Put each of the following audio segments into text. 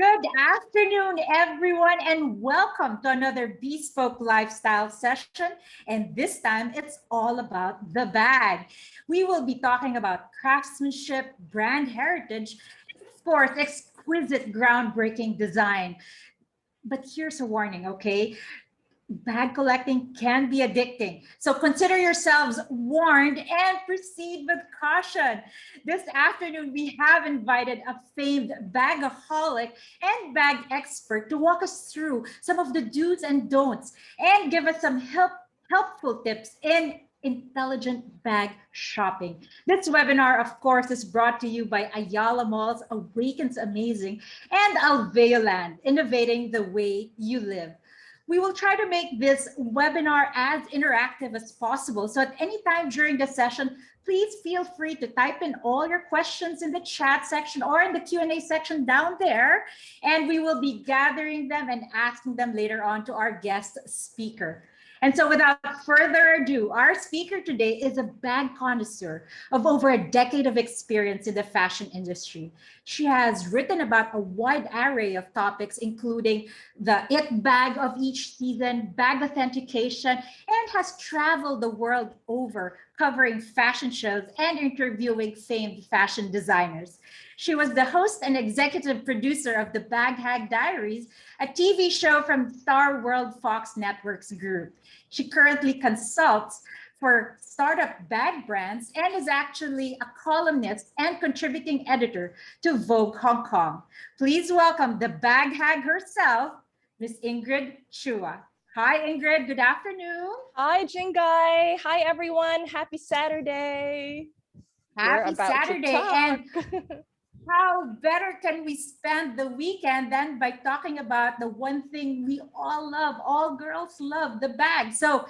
Good afternoon, everyone, and welcome to another Bespoke Lifestyle Session. And this time, it's all about the bag. We will be talking about craftsmanship, brand heritage, and of course, exquisite, groundbreaking design. But here's a warning, okay? Bag collecting can be addicting. So consider yourselves warned and proceed with caution. This afternoon, we have invited a famed bagaholic and bag expert to walk us through some of the do's and don'ts and give us some helpful tips in intelligent bag shopping. This webinar, of course, is brought to you by Ayala Malls, Awakens Amazing, and Alveoland, innovating the way you live. We will try to make this webinar as interactive as possible. So at any time during the session, please feel free to type in all your questions in the chat section or in the Q&A section down there, and we will be gathering them and asking them later on to our guest speaker. And so without further ado, our speaker today is a bag connoisseur of over a decade of experience in the fashion industry. She has written about a wide array of topics, including the it bag of each season, bag authentication, and has traveled the world over covering fashion shows and interviewing famed fashion designers. She was the host and executive producer of the Bag Hag Diaries, a TV show from Star World Fox Networks Group. She currently consults for startup bag brands and is actually a columnist and contributing editor to Vogue Hong Kong. Please welcome the bag hag herself, Miss Ingrid Chua. Hi, Ingrid. Good afternoon. Hi, Jingai. Hi, everyone. Happy Saturday. Happy Saturday. And how better can we spend the weekend than by talking about the one thing we all love, all girls love, the bag. So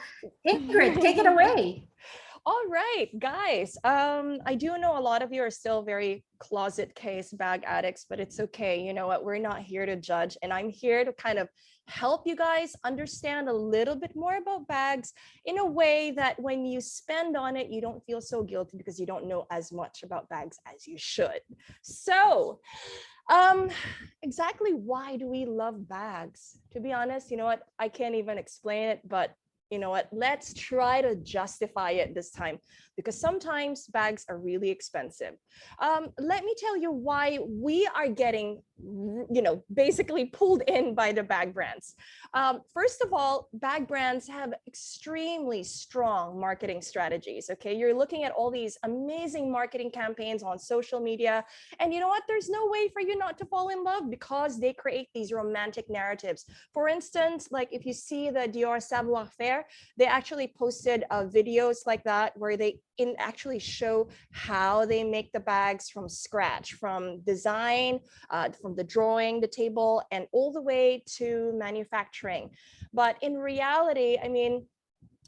Ingrid, take it away. All right, guys. I do know a lot of you are still very closet case bag addicts, but it's okay. You know what? We're not here to judge, and I'm here to kind of help you guys understand a little bit more about bags in a way that when you spend on it, you don't feel so guilty because you don't know as much about bags as you should. So, exactly why do we love bags? To be honest, you know what? I can't even explain it, but you know what, let's try to justify it this time, because sometimes bags are really expensive. Let me tell you why we are getting, basically pulled in by the bag brands. First of all, bag brands have extremely strong marketing strategies. Okay, you're looking at all these amazing marketing campaigns on social media, and you know what, there's no way for you not to fall in love because they create these romantic narratives. For instance, like if you see the Dior Savoir Faire, they actually posted videos like that where they actually show how they make the bags from scratch, from design, from the drawing, the table, and all the way to manufacturing. But in reality, I mean,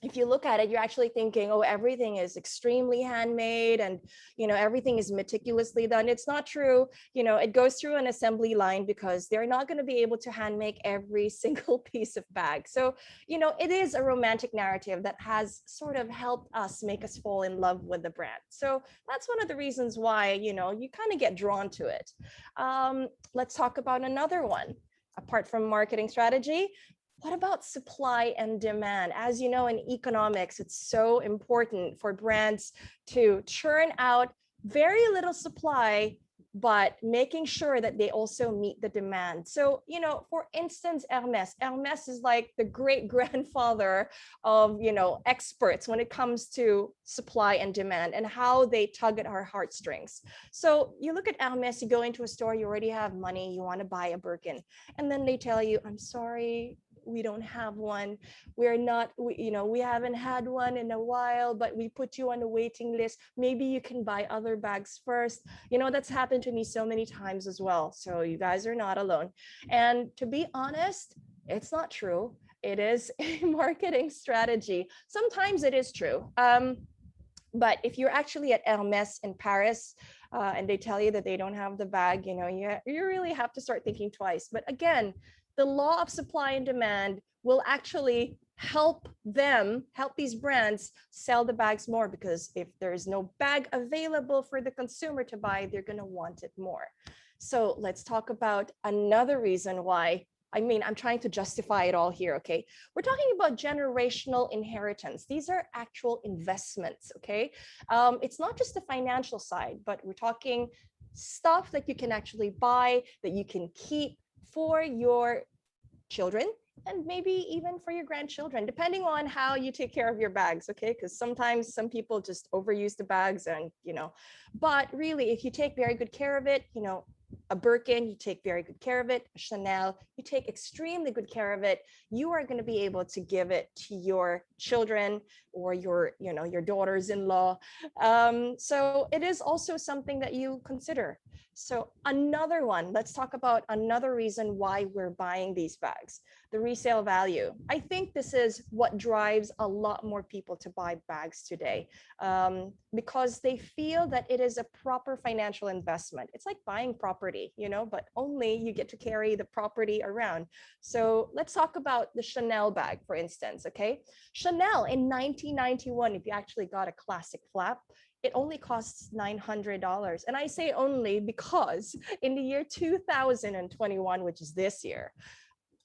if you look at it, you're actually thinking, oh, everything is extremely handmade and, everything is meticulously done. It's not true. It goes through an assembly line because they're not going to be able to hand make every single piece of bag. So, it is a romantic narrative that has sort of helped make us fall in love with the brand. So that's one of the reasons why, you kind of get drawn to it. Let's talk about another one. Apart from marketing strategy, what about supply and demand? As you know, in economics, it's so important for brands to churn out very little supply, but making sure that they also meet the demand. So, for instance, Hermes is like the great grandfather of, experts when it comes to supply and demand and how they tug at our heartstrings. So you look at Hermes, you go into a store, you already have money, you want to buy a Birkin, and then they tell you, I'm sorry, we don't have one. We haven't had one in a while, but we put you on the waiting list. Maybe you can buy other bags first. That's happened to me so many times as well. So you guys are not alone. And to be honest, it's not true. It is a marketing strategy. Sometimes it is true. But if you're actually at Hermes in Paris, and they tell you that they don't have the bag, you really have to start thinking twice. But again, the law of supply and demand will actually help these brands sell the bags more, because if there is no bag available for the consumer to buy, they're going to want it more. So let's talk about another reason why. I mean, I'm trying to justify it all here, okay? We're talking about generational inheritance. These are actual investments, okay? It's not just the financial side, but we're talking stuff that you can actually buy, that you can keep for your children, and maybe even for your grandchildren, depending on how you take care of your bags, okay? Because sometimes some people just overuse the bags and, but really, if you take very good care of it, a Birkin, you take very good care of it, a Chanel, you take extremely good care of it, you are going to be able to give it to your children or your daughters-in-law. So it is also something that you consider. So another one, let's talk about another reason why we're buying these bags, the resale value. I think this is what drives a lot more people to buy bags today, because they feel that it is a proper financial investment. It's like buying property, but only you get to carry the property around. So let's talk about the Chanel bag, for instance, okay? Chanel in 1991, if you actually got a classic flap, it only costs $900. And I say only because in the year 2021, which is this year,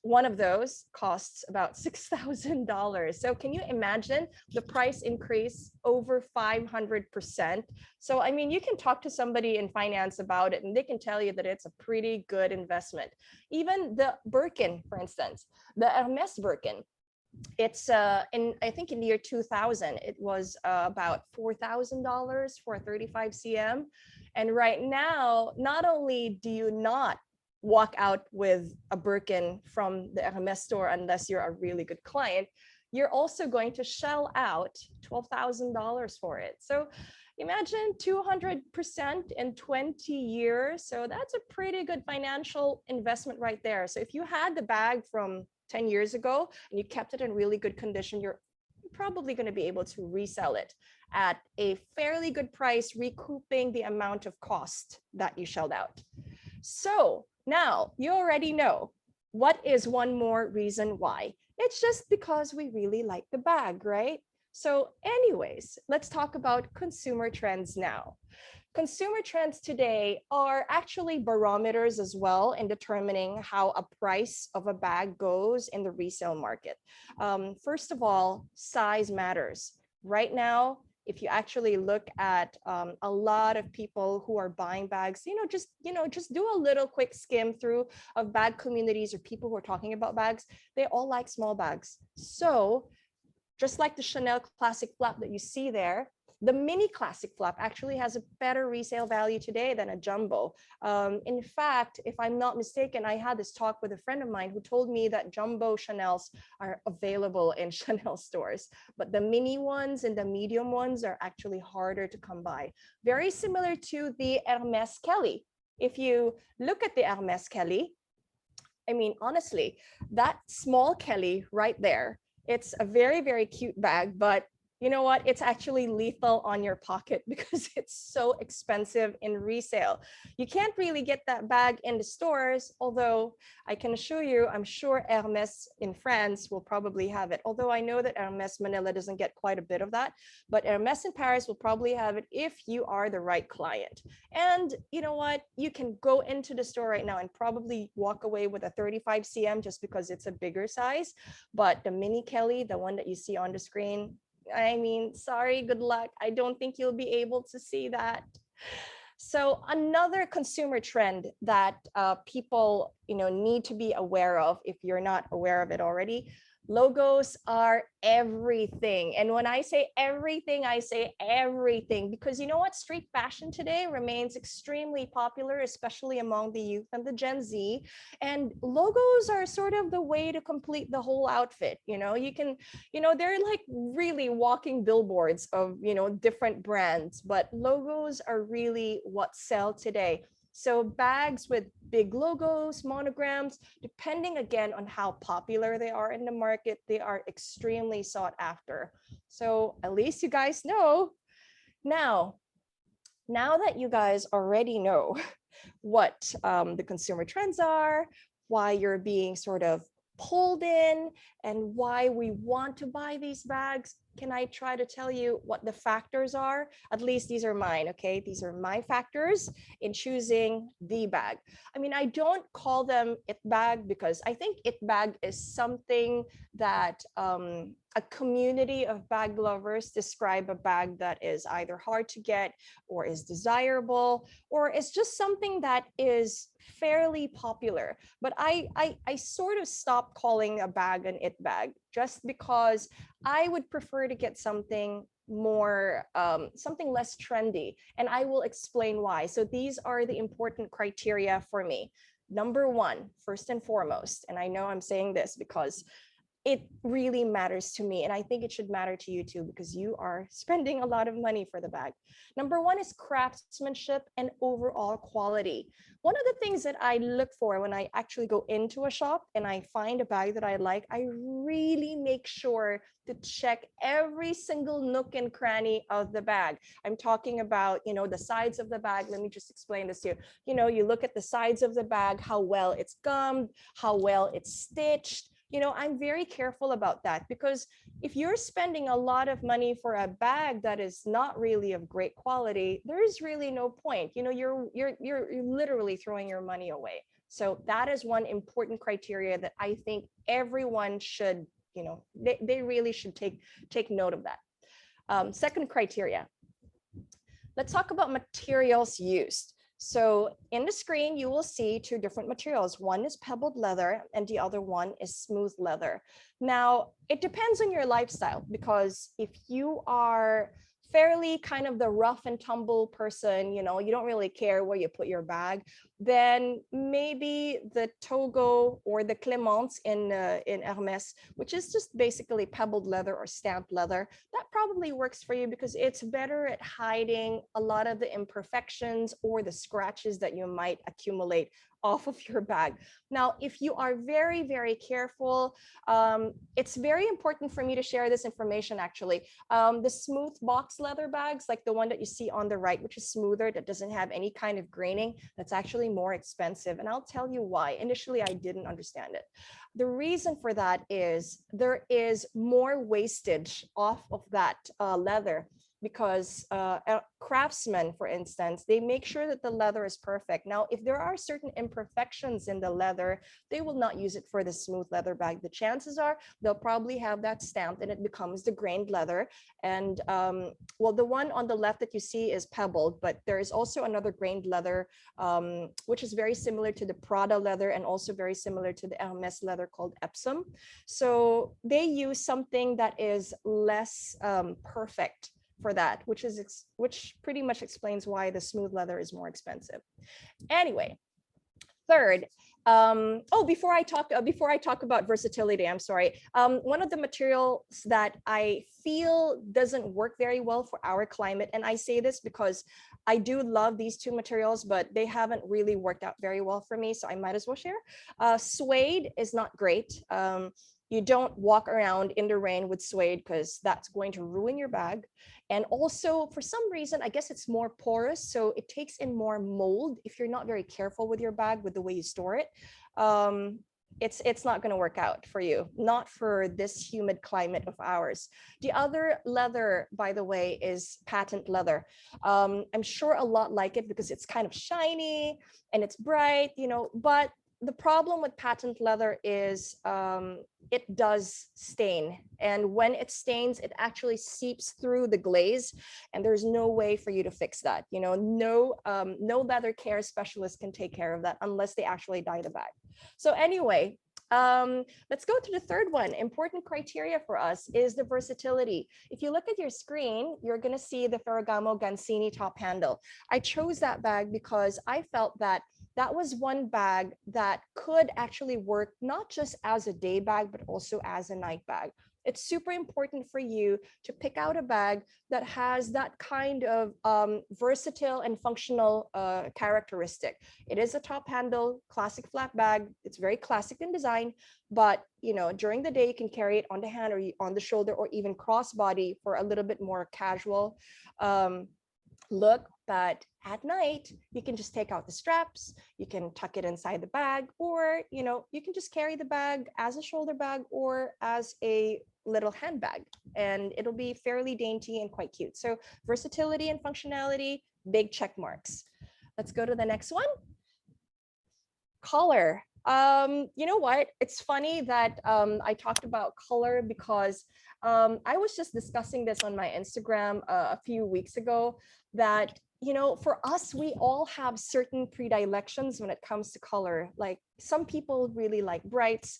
one of those costs about $6,000. So can you imagine the price increase over 500%? So, I mean, you can talk to somebody in finance about it and they can tell you that it's a pretty good investment. Even the Birkin, for instance, the Hermes Birkin, it's I think in the year 2000 it was about $4,000 for a 35 cm, and right now not only do you not walk out with a Birkin from the Hermes store unless you're a really good client, you're also going to shell out $12,000 for it. So imagine 200% in 20 years. So that's a pretty good financial investment right there. So if you had the bag from 10 years ago and you kept it in really good condition, you're probably going to be able to resell it at a fairly good price, recouping the amount of cost that you shelled out. So now you already know what is one more reason why. It's just because we really like the bag, right? So anyways, let's talk about consumer trends now. Consumer trends today are actually barometers as well in determining how a price of a bag goes in the resale market. First of all, size matters. Right now, if you actually look at a lot of people who are buying bags, just do a little quick skim through of bag communities or people who are talking about bags. They all like small bags. So just like the Chanel classic flap that you see there, the mini classic flap actually has a better resale value today than a jumbo. In fact, if I'm not mistaken, I had this talk with a friend of mine who told me that jumbo Chanels are available in Chanel stores, but the mini ones and the medium ones are actually harder to come by. Very similar to the Hermes Kelly. If you look at the Hermes Kelly, I mean, honestly, that small Kelly right there, it's a very, very cute bag, but you know what? It's actually lethal on your pocket because it's so expensive in resale. You can't really get that bag in the stores, although I can assure you, I'm sure Hermes in France will probably have it. Although I know that Hermes Manila doesn't get quite a bit of that, but Hermes in Paris will probably have it if you are the right client. And you know what? You can go into the store right now and probably walk away with a 35 cm just because it's a bigger size. But the mini Kelly, the one that you see on the screen, I mean, sorry, good luck. I don't think you'll be able to see that. So another consumer trend that people need to be aware of, if you're not aware of it already, logos are everything. And when I say everything, I say everything, because you know what? Street fashion today remains extremely popular, especially among the youth and the Gen Z. And logos are sort of the way to complete the whole outfit. You can, they're like really walking billboards of, different brands, but logos are really what sell today. So bags with big logos, monograms, depending again on how popular they are in the market, they are extremely sought after. So at least you guys know. Now that you guys already know what the consumer trends are, why you're being sort of pulled in, and why we want to buy these bags, can I try to tell you what the factors are? At least these are mine, okay? These are my factors in choosing the bag. I mean, I don't call them it bag because I think it bag is something that a community of bag lovers describe a bag that is either hard to get or is desirable or is just something that is fairly popular. But I sort of stopped calling a bag an it bag just because I would prefer to get something more something less trendy, and I will explain why. So these are the important criteria for me. Number one, first and foremost, and I know I'm saying this because it really matters to me, and I think it should matter to you too because you are spending a lot of money for the bag. Number one is craftsmanship and overall quality. One of the things that I look for when I actually go into a shop and I find a bag that I like, I really make sure to check every single nook and cranny of the bag. I'm talking about, the sides of the bag. Let me just explain this to you. You look at the sides of the bag, how well it's gummed, how well it's stitched. I'm very careful about that because if you're spending a lot of money for a bag that is not really of great quality, there's really no point. You're literally throwing your money away. So that is one important criteria that I think everyone should, they really should take note of that. Second criteria, let's talk about materials used. So in the screen, you will see two different materials. One is pebbled leather and the other one is smooth leather. Now, it depends on your lifestyle because if you are fairly kind of the rough and tumble person, you don't really care where you put your bag, then maybe the Togo or the Clemence in Hermes, which is just basically pebbled leather or stamped leather, that probably works for you because it's better at hiding a lot of the imperfections or the scratches that you might accumulate off of your bag. Now, if you are very, very careful, it's very important for me to share this information actually. The smooth box leather bags, like the one that you see on the right, which is smoother, that doesn't have any kind of graining, that's actually more expensive. And I'll tell you why. Initially, I didn't understand it. The reason for that is there is more wastage off of that leather because craftsmen, for instance, they make sure that the leather is perfect. Now, if there are certain imperfections in the leather, they will not use it for the smooth leather bag. The chances are they'll probably have that stamped and it becomes the grained leather. And well, the one on the left that you see is pebbled, but there is also another grained leather, which is very similar to the Prada leather and also very similar to the Hermes leather called Epsom. So they use something that is less perfect for that, which pretty much explains why the smooth leather is more expensive. Anyway, third, before I talk about versatility, I'm sorry. One of the materials that I feel doesn't work very well for our climate, and I say this because I do love these two materials, but they haven't really worked out very well for me, so I might as well share. Suede is not great. You don't walk around in the rain with suede because that's going to ruin your bag. And also, for some reason, I guess it's more porous, so it takes in more mold if you're not very careful with your bag, with the way you store it. It's not going to work out for you, not for this humid climate of ours. The other leather, by the way, is patent leather. I'm sure a lot like it because it's kind of shiny and it's bright, but the problem with patent leather is it does stain, and when it stains, it actually seeps through the glaze, and there's no way for you to fix that. No leather care specialist can take care of that unless they actually dye the bag. So anyway, let's go to the third one. Important criteria for us is the versatility. If you look at your screen, you're going to see the Ferragamo Gansini top handle. I chose that bag because I felt that that was one bag that could actually work not just as a day bag, but also as a night bag. It's super important for you to pick out a bag that has that kind of versatile and functional characteristic. It is a top handle, classic flat bag. It's very classic in design, but during the day you can carry it on the hand or on the shoulder or even crossbody for a little bit more casual look. But at night, you can just take out the straps, you can tuck it inside the bag, or you can just carry the bag as a shoulder bag or as a little handbag, and it'll be fairly dainty and quite cute. So versatility and functionality, big check marks. Let's go to the next one. Color. You know what? It's funny that I talked about color because I was just discussing this on my Instagram a few weeks ago, that for us, we all have certain predilections when it comes to color. Like some people really like brights.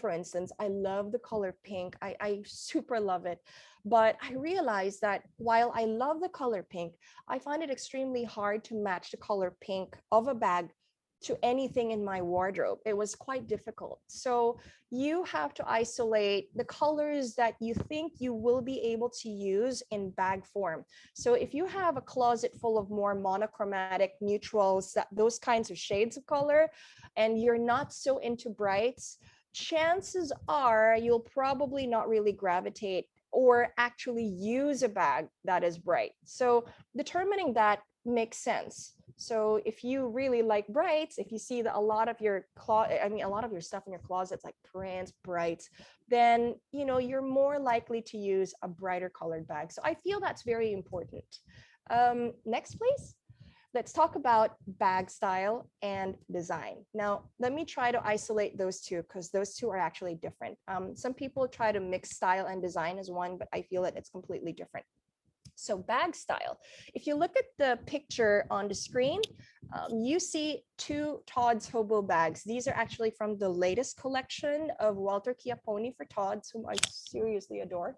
For instance, I love the color pink. I super love it. But I realized that while I love the color pink, I find it extremely hard to match the color pink of a bag to anything in my wardrobe. It was quite difficult. So you have to isolate the colors that you think you will be able to use in bag form. So if you have a closet full of more monochromatic neutrals, those kinds of shades of color, and you're not so into brights, chances are you'll probably not really gravitate or actually use a bag that is bright. So determining that makes sense. So if you really like brights, if you see that a lot of your stuff in your closet's like prints, brights, then you're more likely to use a brighter colored bag. So I feel that's very important. Next, please. Let's talk about bag style and design. Now, let me try to isolate those two because those two are actually different. Some people try to mix style and design as one, but I feel that it's completely different. So bag style, if you look at the picture on the screen, you see two Todd's Hobo bags. These are actually from the latest collection of Walter Chiapponi for Todd's, whom I seriously adore.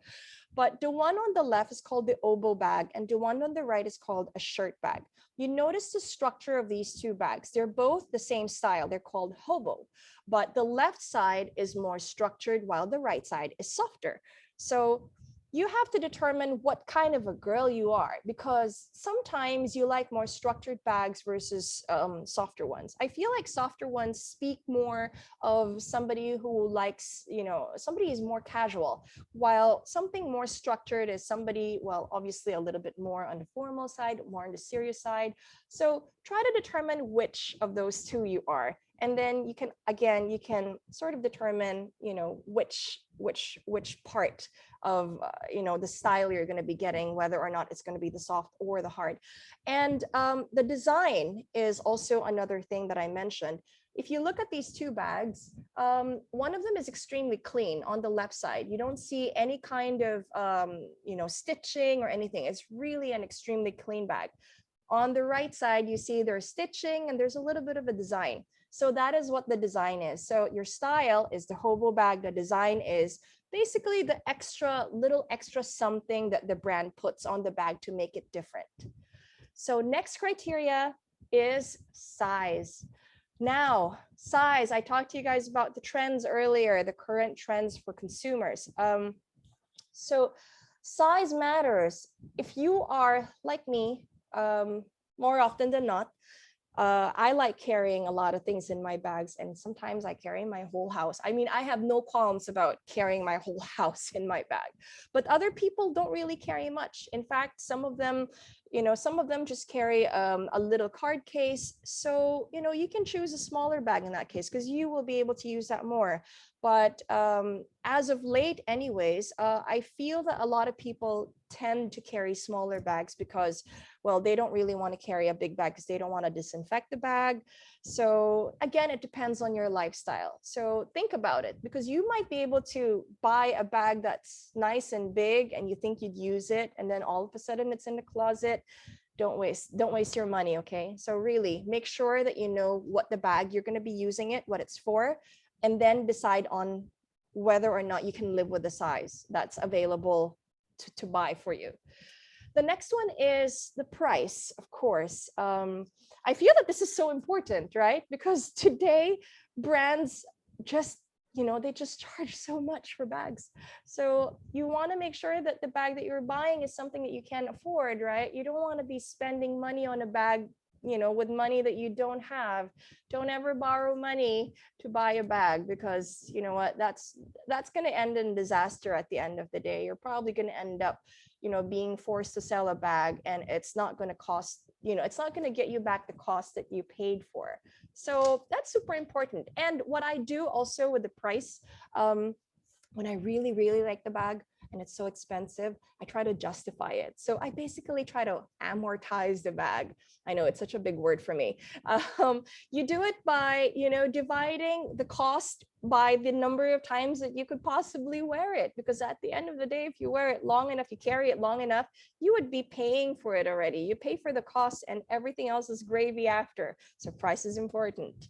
But the one on the left is called the oboe bag, and the one on the right is called a shirt bag. You notice the structure of these two bags. They're both the same style. They're called hobo, but the left side is more structured while the right side is softer. So you have to determine what kind of a girl you are, because sometimes you like more structured bags versus softer ones. I feel like softer ones speak more of somebody who likes, somebody is more casual, while something more structured is somebody, well, obviously a little bit more on the formal side, more on the serious side. So try to determine which of those two you are. And then you can sort of determine, which part of, the style you're going to be getting, whether or not it's going to be the soft or the hard. And the design is also another thing that I mentioned. If you look at these two bags, one of them is extremely clean on the left side. You don't see any kind of, stitching or anything. It's really an extremely clean bag. On the right side, you see there's stitching and there's a little bit of a design. So that is what the design is. So your style is the hobo bag. The design is basically the little extra something that the brand puts on the bag to make it different. So next criteria is size. Now, size, I talked to you guys about the trends earlier, the current trends for consumers. So size matters. If you are like me, more often than not, I like carrying a lot of things in my bags, and sometimes I carry my whole house. I mean, I have no qualms about carrying my whole house in my bag, but other people don't really carry much. In fact, some of them just carry a little card case. So, you can choose a smaller bag in that case because you will be able to use that more. But as of late, anyways, I feel that a lot of people tend to carry smaller bags because, well, they don't really want to carry a big bag because they don't want to disinfect the bag. So again, it depends on your lifestyle. So think about it, because you might be able to buy a bag that's nice and big and you think you'd use it, and then all of a sudden it's in the closet. Don't waste your money. Okay. So really make sure that you know what the bag you're going to be using it, what it's for, and then decide on whether or not you can live with the size that's available to buy for you. The next one is the price, of course. I feel that this is so important, right? Because today brands just, they just charge so much for bags. So you want to make sure that the bag that you're buying is something that you can afford, right? You don't want to be spending money on a bag, with money that you don't have. Don't ever borrow money to buy a bag, because you know what, that's going to end in disaster at the end of the day. You're probably going to end up, being forced to sell a bag, and it's not going to cost, it's not going to get you back the cost that you paid for. So that's super important. And what I do also with the price, when I really, really like the bag and it's so expensive, I try to justify it. So I basically try to amortize the bag. I know it's such a big word for me. You do it by, dividing the cost by the number of times that you could possibly wear it. Because at the end of the day, if you wear it long enough, you carry it long enough, you would be paying for it already. You pay for the cost and everything else is gravy after. So price is important.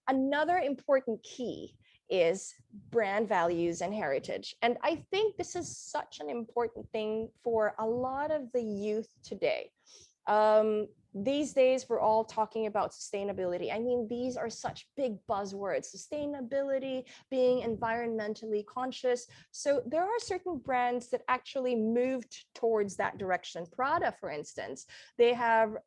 Another important key is brand values and heritage. And I think this is such an important thing for a lot of the youth today. These days, we're all talking about sustainability. I mean, these are such big buzzwords: sustainability, being environmentally conscious. So there are certain brands that actually moved towards that direction. Prada, for instance, they have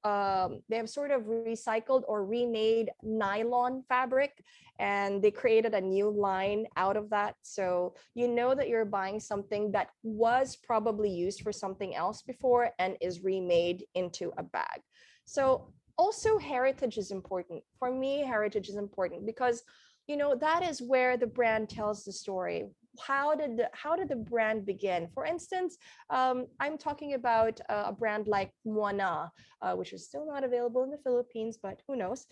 sort of recycled or remade nylon fabric, and they created a new line out of that. So you know that you're buying something that was probably used for something else before and is remade into a bag. So also heritage is important. For me, heritage is important because, that is where the brand tells the story. How did the brand begin? For instance, I'm talking about a brand like Moana, which is still not available in the Philippines, but who knows?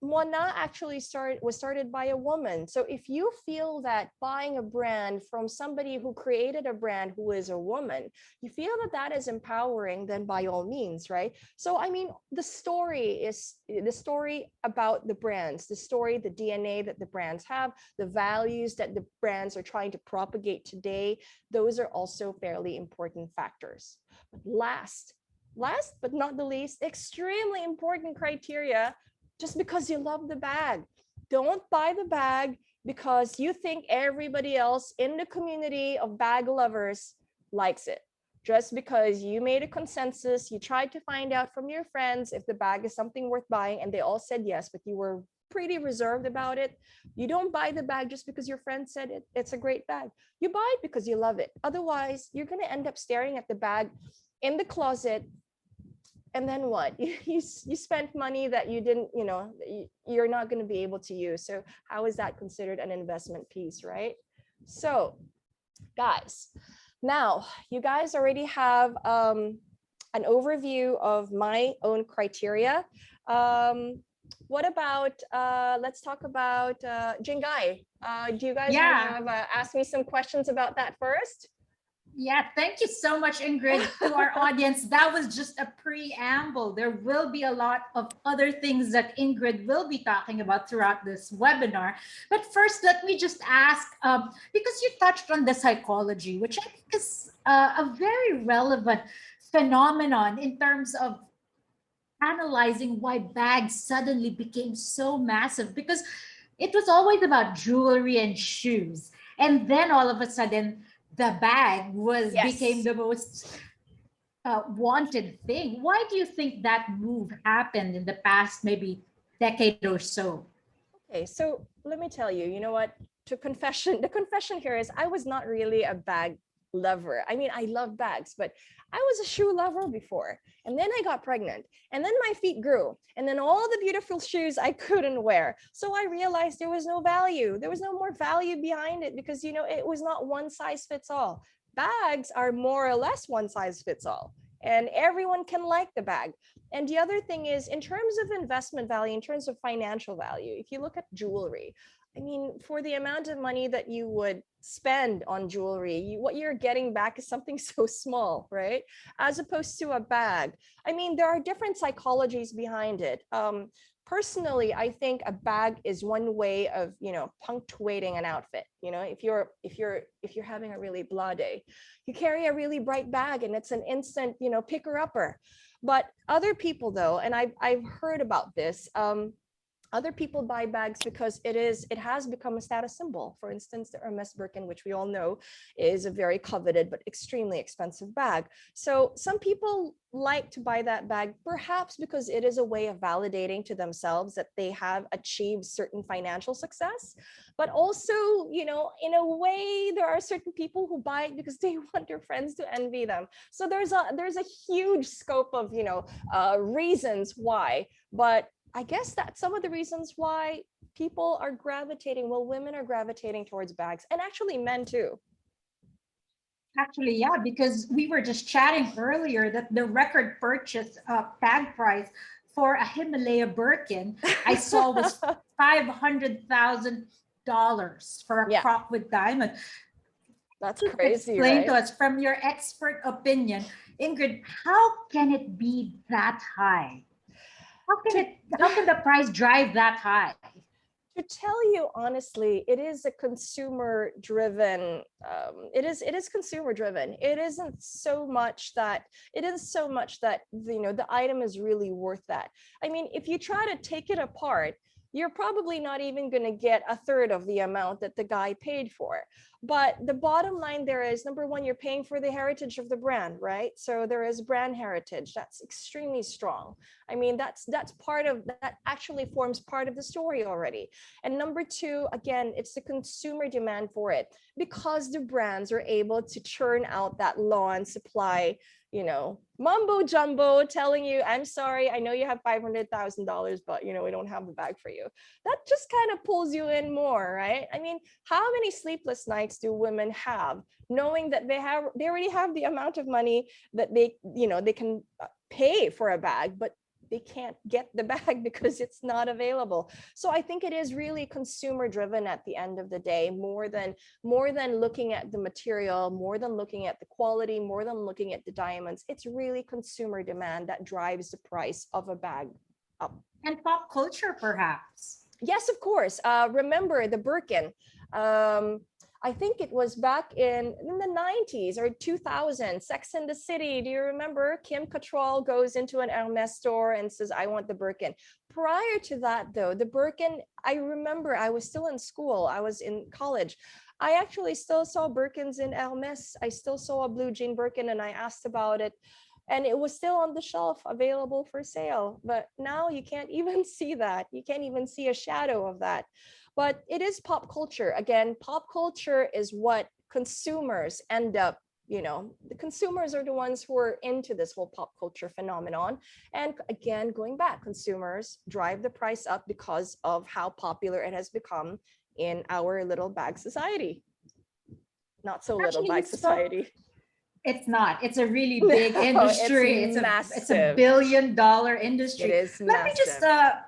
Moana actually was started by a woman. So if you feel that buying a brand from somebody who created a brand who is a woman, you feel that that is empowering, then by all means, right? So I mean, the story about the brands, the story, the DNA that the brands have, the values that the brands are trying to propagate today, those are also fairly important factors. But last but not the least, extremely important criteria: just because you love the bag. Don't buy the bag because you think everybody else in the community of bag lovers likes it. Just because you made a consensus, you tried to find out from your friends if the bag is something worth buying, and they all said yes, but you were pretty reserved about it. You don't buy the bag just because your friend said it's a great bag. You buy it because you love it. Otherwise, you're going to end up staring at the bag in the closet, and then what? You spent money that you didn't, you're not going to be able to use. So how is that considered an investment piece, right? So guys, now you guys already have an overview of my own criteria. What about let's talk about Jingai. Do you guys want Yeah. to ask me some questions about that first? Yeah, thank you so much, Ingrid. To our audience, that was just a preamble. There will be a lot of other things that Ingrid will be talking about throughout this webinar. But first, let me just ask, because you touched on the psychology, which I think is a very relevant phenomenon in terms of analyzing why bags suddenly became so massive, because it was always about jewelry and shoes, and then all of a sudden the bag was became Yes. the most wanted thing. Why do you think that move happened in the past maybe decade or so? Okay, so let me tell you, you know what? The confession here is I was not really a bag lover. I mean, I love bags, but I was a shoe lover before. And then I got pregnant. And then my feet grew. And then all the beautiful shoes I couldn't wear. So I realized there was no value. There was no more value behind it because, it was not one size fits all. Bags are more or less one size fits all. And everyone can like the bag. And the other thing is, in terms of investment value, in terms of financial value, if you look at jewelry, I mean, for the amount of money that you would spend on jewelry, what you're getting back is something so small, right? As opposed to a bag. I mean, there are different psychologies behind it. Personally, I think a bag is one way of, punctuating an outfit. If you're having a really blah day, you carry a really bright bag and it's an instant, picker upper. But other people, though, and I've heard about this, other people buy bags because it has become a status symbol. For instance, the Hermes Birkin, which we all know is a very coveted but extremely expensive bag. So some people like to buy that bag perhaps because it is a way of validating to themselves that they have achieved certain financial success. But also, in a way, there are certain people who buy it because they want their friends to envy them. So there's a huge scope of reasons why. But I guess that's some of the reasons why people are gravitating, well, women are gravitating towards bags, and actually men too. Actually, yeah, because we were just chatting earlier that the record purchase bag price for a Himalaya Birkin I saw was $500,000 for a Yeah, croc with diamond. that's Please crazy, explain to right? us from your expert opinion, Ingrid, how can it be that high? To How can the price drive that high? to tell you honestly, it is a consumer driven, it is consumer driven. It isn't so much that the item is really worth that. I mean, if you try to take it apart, you're probably not even going to get a third of the amount that the guy paid for. But the bottom line there is, number one, you're paying for the heritage of the brand, right? So there is brand heritage that's extremely strong. I mean, that's part of that, actually forms part of the story already. And number two, again, it's the consumer demand for it, because the brands are able to churn out that law and supply, mumbo jumbo telling you, I'm sorry, I know you have $500,000, but we don't have the bag for you. That just kind of pulls you in more, right? I mean, how many sleepless nights do women have knowing that they already have the amount of money that they can pay for a bag, but they can't get the bag because it's not available. So I think it is really consumer driven at the end of the day, more than looking at the material, more than looking at the quality, more than looking at the diamonds. It's really consumer demand that drives the price of a bag up. And pop culture, perhaps. Yes, of course. Remember the Birkin. I think it was back in the 90s or 2000, Sex and the City. Do you remember? Kim Cattrall goes into an Hermes store and says, I want the Birkin. Prior to that, though, the Birkin, I remember I was still in school. I was in college. I actually still saw Birkins in Hermes. I still saw a blue jean Birkin, and I asked about it. And it was still on the shelf available for sale. But now you can't even see that. You can't even see a shadow of that. But it is pop culture. Again, pop culture is what consumers end up, the consumers are the ones who are into this whole pop culture phenomenon. And again, going back, consumers drive the price up because of how popular it has become in our little bag society. Not so little Actually, we bag spoke. society. It's not. It's a really No, big it's industry. It's a massive. billion-dollar It industry. is Let me just massive.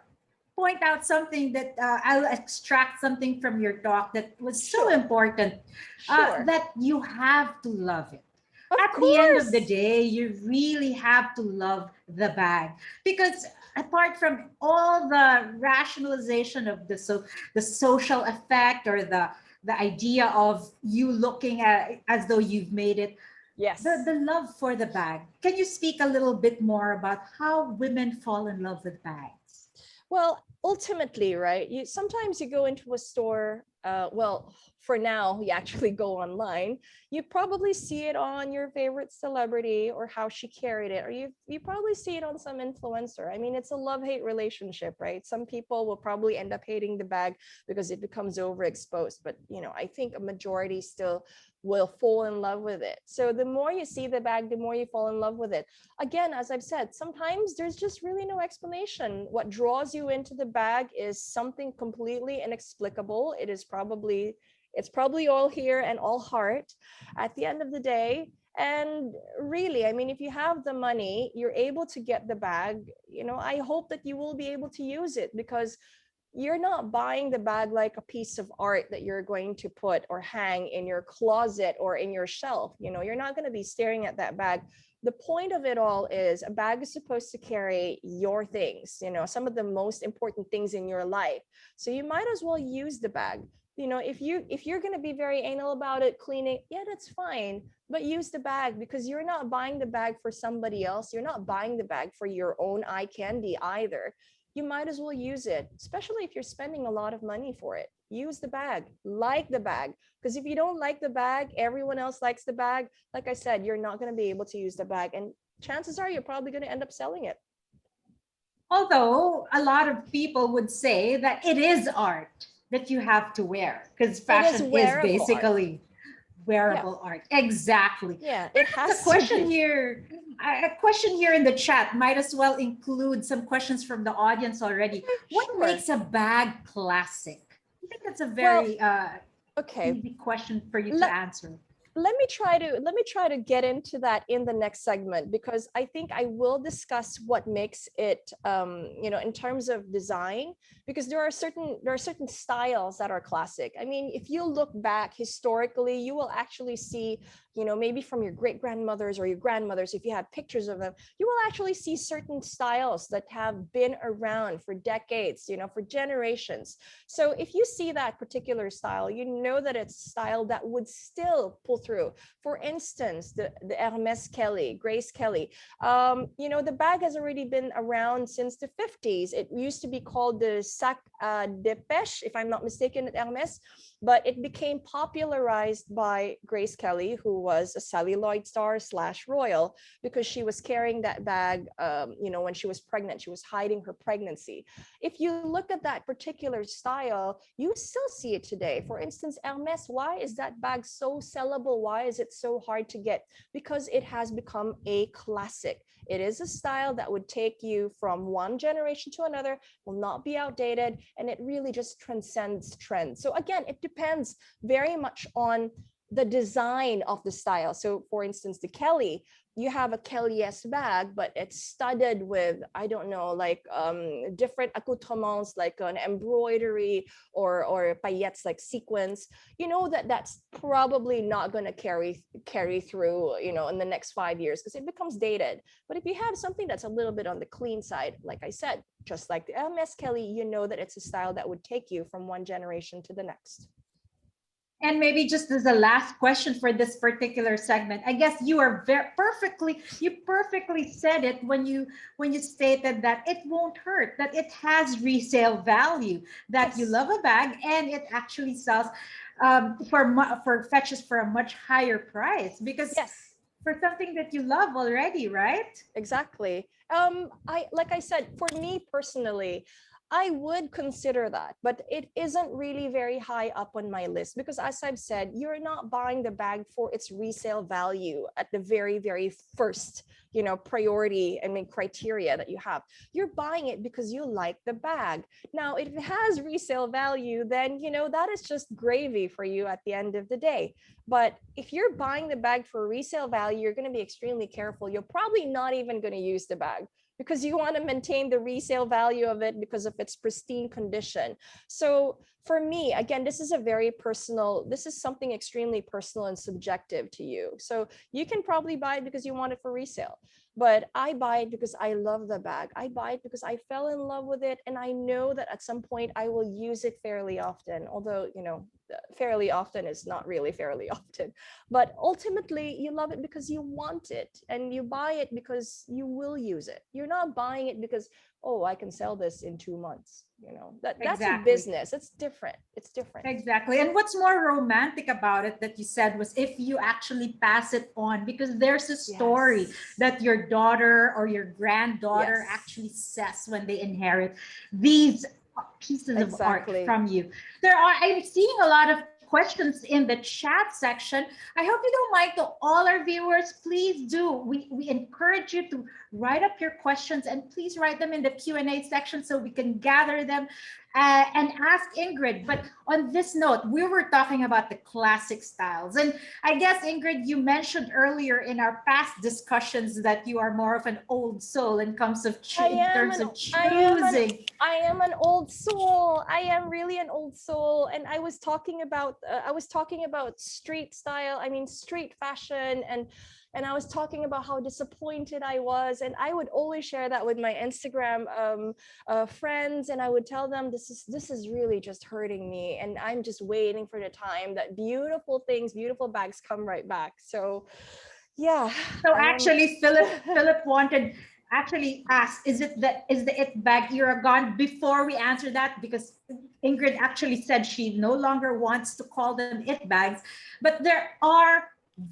point out something that I'll extract something from your talk that was so Sure. important. Sure. That you have to love it. Of At the end of the course. day, you really have to love the bag, because apart from all the rationalization of the social effect, or the idea of you looking at as though you've made it, Yes. the love for the bag. Can you speak a little bit more about how women fall in love with bags? Well, ultimately, right? Sometimes you go into a store. Well, for now, you actually go online. You probably see it on your favorite celebrity or how she carried it, or you probably see it on some influencer. I mean, it's a love-hate relationship, right? Some people will probably end up hating the bag because it becomes overexposed, but I think a majority still will fall in love with it. So the more you see the bag, the more you fall in love with it. Again, as I've said, sometimes there's just really no explanation. What draws you into the bag is something completely inexplicable. It's probably all here and all heart at the end of the day. And really, I mean, if you have the money, you're able to get the bag, I hope that you will be able to use it, because you're not buying the bag like a piece of art that you're going to put or hang in your closet or in your shelf. You're not going to be staring at that bag. The point of it all is a bag is supposed to carry your things, some of the most important things in your life. So you might as well use the bag. If you're going to be very anal about it, cleaning, yeah, that's fine, but use the bag, because you're not buying the bag for somebody else. You're not buying the bag for your own eye candy either. You might as well use it, especially if you're spending a lot of money for it. Use the bag, like the bag, because if you don't like the bag, everyone else likes the bag. Like I said, you're not going to be able to use the bag, and chances are you're probably going to end up selling it. Although a lot of people would say that it is art that you have to wear, because It is fashion is wearable art. basically wearable art. Exactly. Yeah, it There's has a to question be. here. A question here in the chat. Might as well include some questions from the audience already. What Sure. makes a bag classic? I think that's a Well, very okay. easy question for you to Let answer. let me try to get into that in the next segment, because I think I will discuss what makes it in terms of design, because there are certain styles that are classic. I mean, if you look back historically, you will actually see, maybe from your great grandmothers or your grandmothers, if you have pictures of them, you will actually see certain styles that have been around for decades, for generations. So if you see that particular style, you know that it's a style that would still pull through. For instance, the Hermes Kelly, Grace Kelly, the bag has already been around since the 50s. It used to be called the sac de pêche, if I'm not mistaken, at Hermes, but it became popularized by Grace Kelly, who was a celluloid star slash royal, because she was carrying that bag, when she was pregnant. She was hiding her pregnancy. If you look at that particular style, you still see it today. For instance, Hermes, why is that bag so sellable? Why is it so hard to get? Because it has become a classic. It is a style that would take you from one generation to another, will not be outdated, and it really just transcends trends. So again, it depends very much on the design of the style. So for instance, the Kelly, you have a Kelly-esque bag, but it's studded with, I don't know, like different accoutrements, like an embroidery or paillettes, like sequins. You know that's probably not going to carry through, in the next 5 years, because it becomes dated. But if you have something that's a little bit on the clean side, like I said, just like the MS Kelly, you know that it's a style that would take you from one generation to the next. And maybe just as a last question for this particular segment, I guess you are you perfectly said it when you stated that it won't hurt, that it has resale value, that you Yes. love a bag and it actually sells for fetches for a much higher price because Yes. for something that you love already, right? Exactly. I like I said, for me personally, I would consider that, but it isn't really very high up on my list, because as I've said, you're not buying the bag for its resale value at the very, very first, priority, I mean, criteria that you have. You're buying it because you like the bag. Now, if it has resale value, then, that is just gravy for you at the end of the day. But if you're buying the bag for resale value, you're going to be extremely careful. You're probably not even going to use the bag, because you want to maintain the resale value of it because of its pristine condition. So for me, again, this is something extremely personal and subjective to you. So you can probably buy it because you want it for resale. But I buy it because I love the bag. I buy it because I fell in love with it. And I know that at some point I will use it fairly often, although, fairly often is not really fairly often. But ultimately, you love it because you want it, and you buy it because you will use it. You're not buying it because, oh, I can sell this in 2 months. That's a Exactly. business. It's different. It's different. Exactly. And what's more romantic about it that you said was if you actually pass it on, because there's a story Yes. that your daughter or your granddaughter Yes. actually says when they inherit these pieces of art Exactly. from you. I'm seeing a lot of questions in the chat section. I hope you don't mind, to all our viewers, please do. We encourage you to write up your questions, and please write them in the Q&A section so we can gather them and ask Ingrid. But on this note, we were talking about the classic styles. And I guess, Ingrid, you mentioned earlier in our past discussions that you are more of an old soul in terms of choosing. I am an old soul. I am really an old soul. And I was talking about street style. I mean, street fashion, and I was talking about how disappointed I was, and I would always share that with my Instagram friends, and I would tell them this is really just hurting me, and I'm just waiting for the time that beautiful bags come right back. So yeah, So I am. actually, Philip wanted actually asked, is the it bag era gone? Before we answer that, because Ingrid actually said she no longer wants to call them it bags, but there are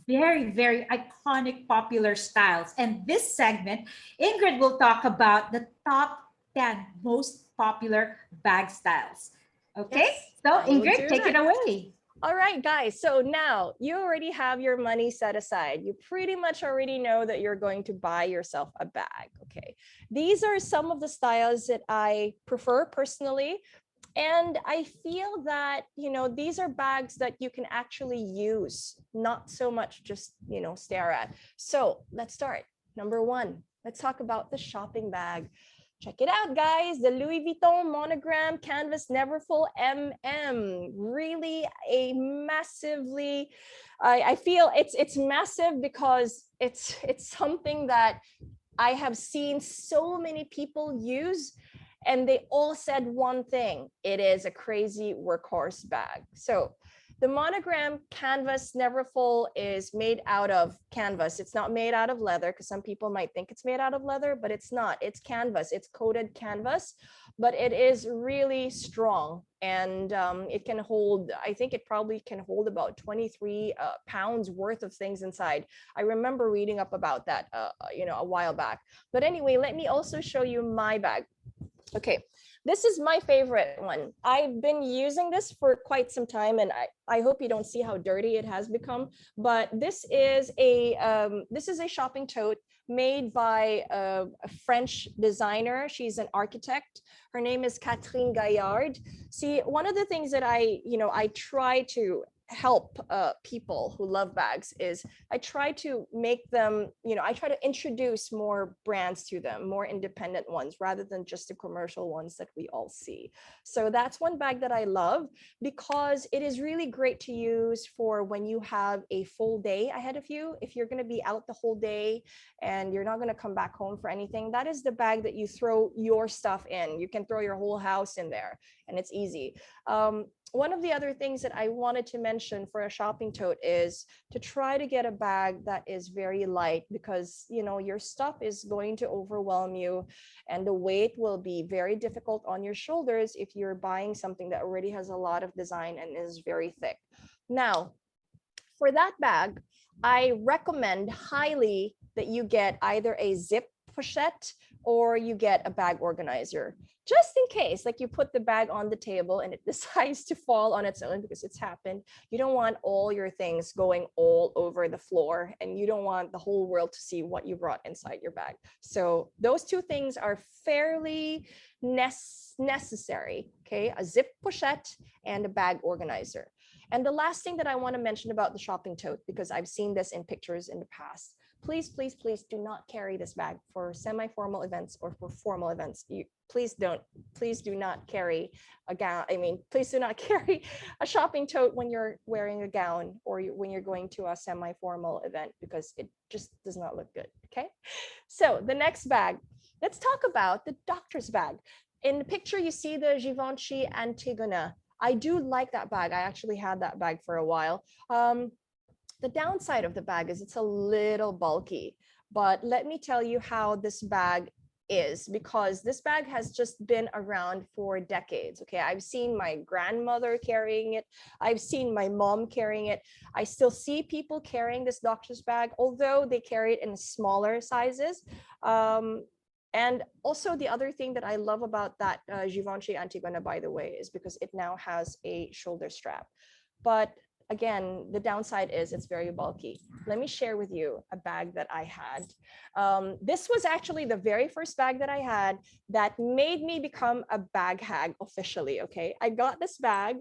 very, very iconic popular styles. And this segment, Ingrid will talk about the top 10 most popular bag styles. Okay, Yes, so I will Ingrid, do take it that. away. All right, guys. So now you already have your money set aside. You pretty much already know that you're going to buy yourself a bag. Okay. These are some of the styles that I prefer personally. And I feel that, these are bags that you can actually use, not so much just, stare at. So let's start. Number one, let's talk about the shopping bag. Check it out, guys. The Louis Vuitton monogram canvas Neverfull MM. Really a massively, I feel it's massive because it's something that I have seen so many people use, and they all said one thing: it is a crazy workhorse bag. So the monogram canvas Neverfull is made out of canvas. It's not made out of leather, because some people might think it's made out of leather, but it's not. It's canvas. It's coated canvas, but it is really strong, and it can hold, I think it probably can hold about 23 pounds worth of things inside. I remember reading up about that, a while back. But anyway, let me also show you my bag. Okay, this is my favorite one. I've been using this for quite some time, and I hope you don't see how dirty it has become. But this is a shopping tote made by a French designer. She's an architect. Her name is Catherine Gaillard. See, one of the things that I try to help people who love bags is I try to make them, I try to introduce more brands to them, more independent ones, rather than just the commercial ones that we all see. So that's one bag that I love, because it is really great to use for when you have a full day ahead of you. If you're going to be out the whole day and you're not going to come back home for anything, that is the bag that you throw your stuff in. You can throw your whole house in there, and it's easy. One of the other things that I wanted to mention for a shopping tote is to try to get a bag that is very light, because your stuff is going to overwhelm you, and the weight will be very difficult on your shoulders if you're buying something that already has a lot of design and is very thick. Now, for that bag, I recommend highly that you get either a zip pochette or you get a bag organizer, just in case, like, you put the bag on the table and it decides to fall on its own, because it's happened. You don't want all your things going all over the floor, and you don't want the whole world to see what you brought inside your bag. So those two things are fairly necessary. Okay, a zip pochette and a bag organizer. And the last thing that I want to mention about the shopping tote, because I've seen this in pictures in the past, please, please, please do not carry this bag for semi-formal events or for formal events. Please do not carry a gown. I mean, please do not carry a shopping tote when you're wearing a gown, or when you're going to a semi-formal event, because it just does not look good. Okay. So the next bag, let's talk about the doctor's bag. In the picture, you see the Givenchy Antigona. I do like that bag. I actually had that bag for a while. The downside of the bag is it's a little bulky, but let me tell you how this bag is, because this bag has just been around for decades. Okay, I've seen my grandmother carrying it. I've seen my mom carrying it. I still see people carrying this doctor's bag, although they carry it in smaller sizes. And also, the other thing that I love about that Givenchy Antigona, by the way, is because it now has a shoulder strap. But again, the downside is it's very bulky. Let me share with you a bag that I had. This was actually the very first bag that I had that made me become a bag hag officially. Okay, I got this bag.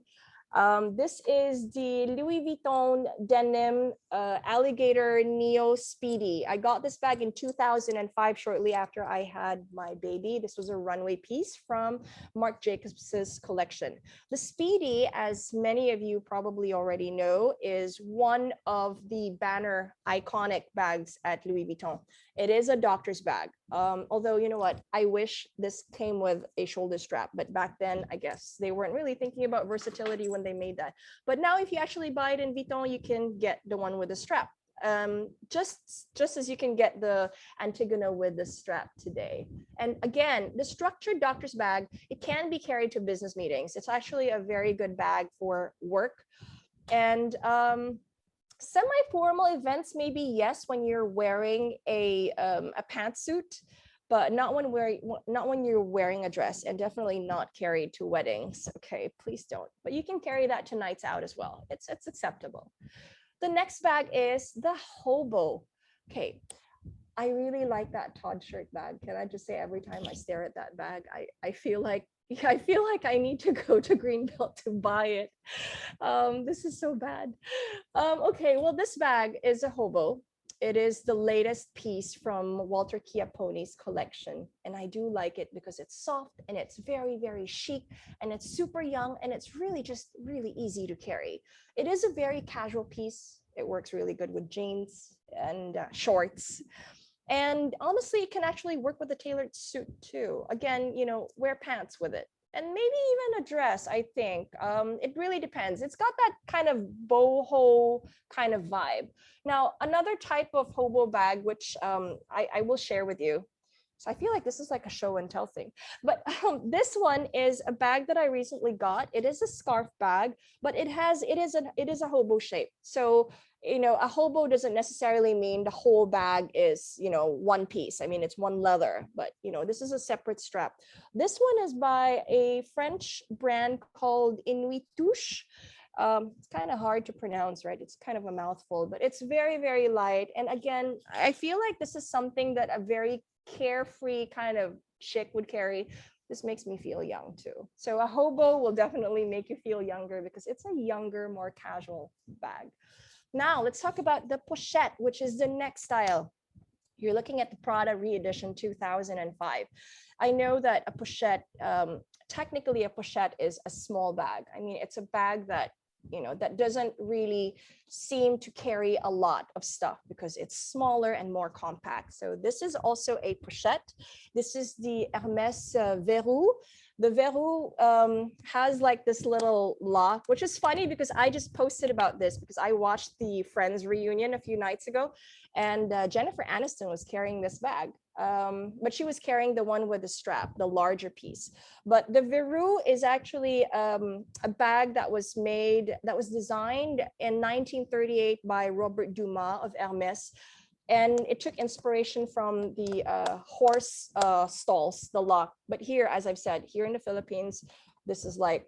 This is the Louis Vuitton denim alligator Neo Speedy. I got this bag in 2005, shortly after I had my baby. This was a runway piece from Marc Jacobs's collection. The Speedy, as many of you probably already know, is one of the banner iconic bags at Louis Vuitton. It is a doctor's bag. Although, you know what, I wish this came with a shoulder strap, but back then, I guess they weren't really thinking about versatility when they made that. But now, if you actually buy it in Vuitton, you can get the one with the strap. Just as you can get the Antigona with the strap today. And again, the structured doctor's bag, it can be carried to business meetings. It's actually a very good bag for work. And semi-formal events, maybe yes, when you're wearing a pantsuit. but not when you're wearing a dress, and definitely not carried to weddings. Okay, please don't. But you can carry that to nights out as well. It's acceptable. The next bag is the hobo. Okay, I really like that Todd shirt bag. Can I just say, every time I stare at that bag, I feel like I feel like I need to go to Greenbelt to buy it. This is so bad. Okay, well, this bag is a hobo. It is the latest piece from Walter Chiappone's collection. And I do like it because it's soft and it's very, very chic and it's super young and it's really just really easy to carry. It is a very casual piece. It works really good with jeans and shorts. And honestly, it can actually work with a tailored suit too. Again, wear pants with it. And maybe even a dress, I think. It really depends. It's got that kind of boho kind of vibe. Now, another type of hobo bag, which I will share with you. So I feel like this is like a show and tell thing. But this one is a bag that I recently got. It is a scarf bag, but it is a hobo shape. So a hobo doesn't necessarily mean the whole bag is one piece. I mean, it's one leather, but this is a separate strap. This one is by a French brand called Inuit Touche. It's kind of hard to pronounce, right? It's kind of a mouthful, but it's very, very light. And again, I feel like this is something that a very carefree kind of chick would carry. This makes me feel young too. So a hobo will definitely make you feel younger because it's a younger, more casual bag. Now let's talk about the pochette, which is the next style. You're looking at the Prada re-edition 2005. I know that a pochette, technically a pochette is a small bag. I mean, it's a bag that that doesn't really seem to carry a lot of stuff because it's smaller and more compact. So this is also a pochette. This is the Hermès Verrou. The Verrou has like this little lock, which is funny because I just posted about this because I watched the Friends reunion a few nights ago, and Jennifer Aniston was carrying this bag. But she was carrying the one with the strap, the larger piece. But the Verrou is actually a bag that was designed in 1938 by Robert Dumas of Hermès. And it took inspiration from the horse stalls, the lock. But here, as I've said, here in the Philippines, this is like,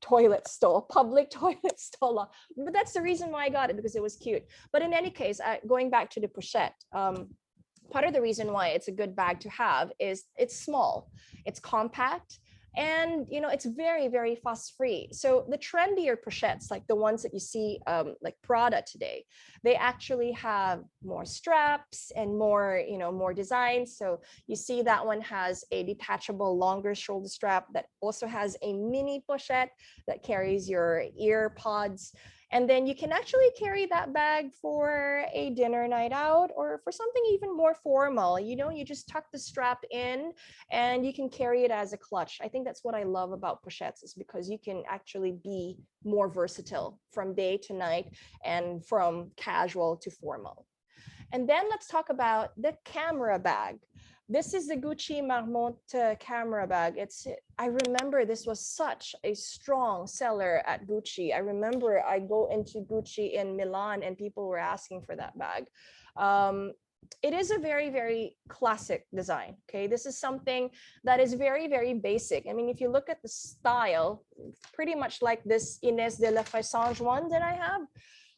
toilet stall, public toilet stall lock. But that's the reason why I got it, because it was cute. But in any case, going back to the pochette, part of the reason why it's a good bag to have is it's small, it's compact, and it's very, very fuss free. So the trendier pochettes, like the ones that you see like Prada today, they actually have more straps and more more designs. So you see that one has a detachable longer shoulder strap that also has a mini pochette that carries your ear pods. And then you can actually carry that bag for a dinner night out or for something even more formal. You just tuck the strap in and you can carry it as a clutch. I think that's what I love about pochettes, is because you can actually be more versatile from day to night and from casual to formal. And then let's talk about the camera bag. This is the Gucci Marmont camera bag. I remember this was such a strong seller at Gucci. I remember I go into Gucci in Milan and people were asking for that bag. It is a very, very classic design. Okay, this is something that is very, very basic. I mean, if you look at the style, pretty much like this Inés de la Fressange one that I have,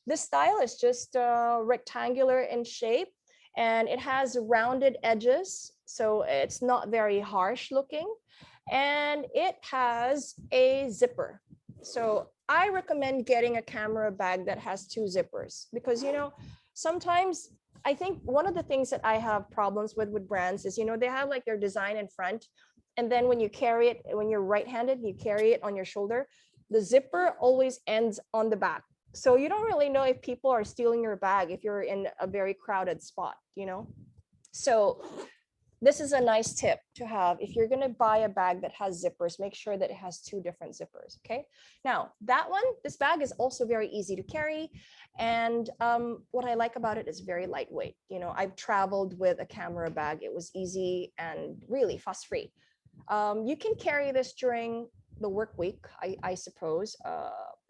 this style is just rectangular in shape. And it has rounded edges, so it's not very harsh looking. And it has a zipper. So I recommend getting a camera bag that has two zippers because, sometimes I think one of the things that I have problems with brands is, they have like their design in front. And then when you carry it, when you're right-handed, you carry it on your shoulder, the zipper always ends on the back. So you don't really know if people are stealing your bag if you're in a very crowded spot, So this is a nice tip to have. If you're going to buy a bag that has zippers, make sure that it has two different zippers. Okay. Now this bag is also very easy to carry. And what I like about it is very lightweight. I've traveled with a camera bag. It was easy and really fuss free. You can carry this during the work week, I suppose.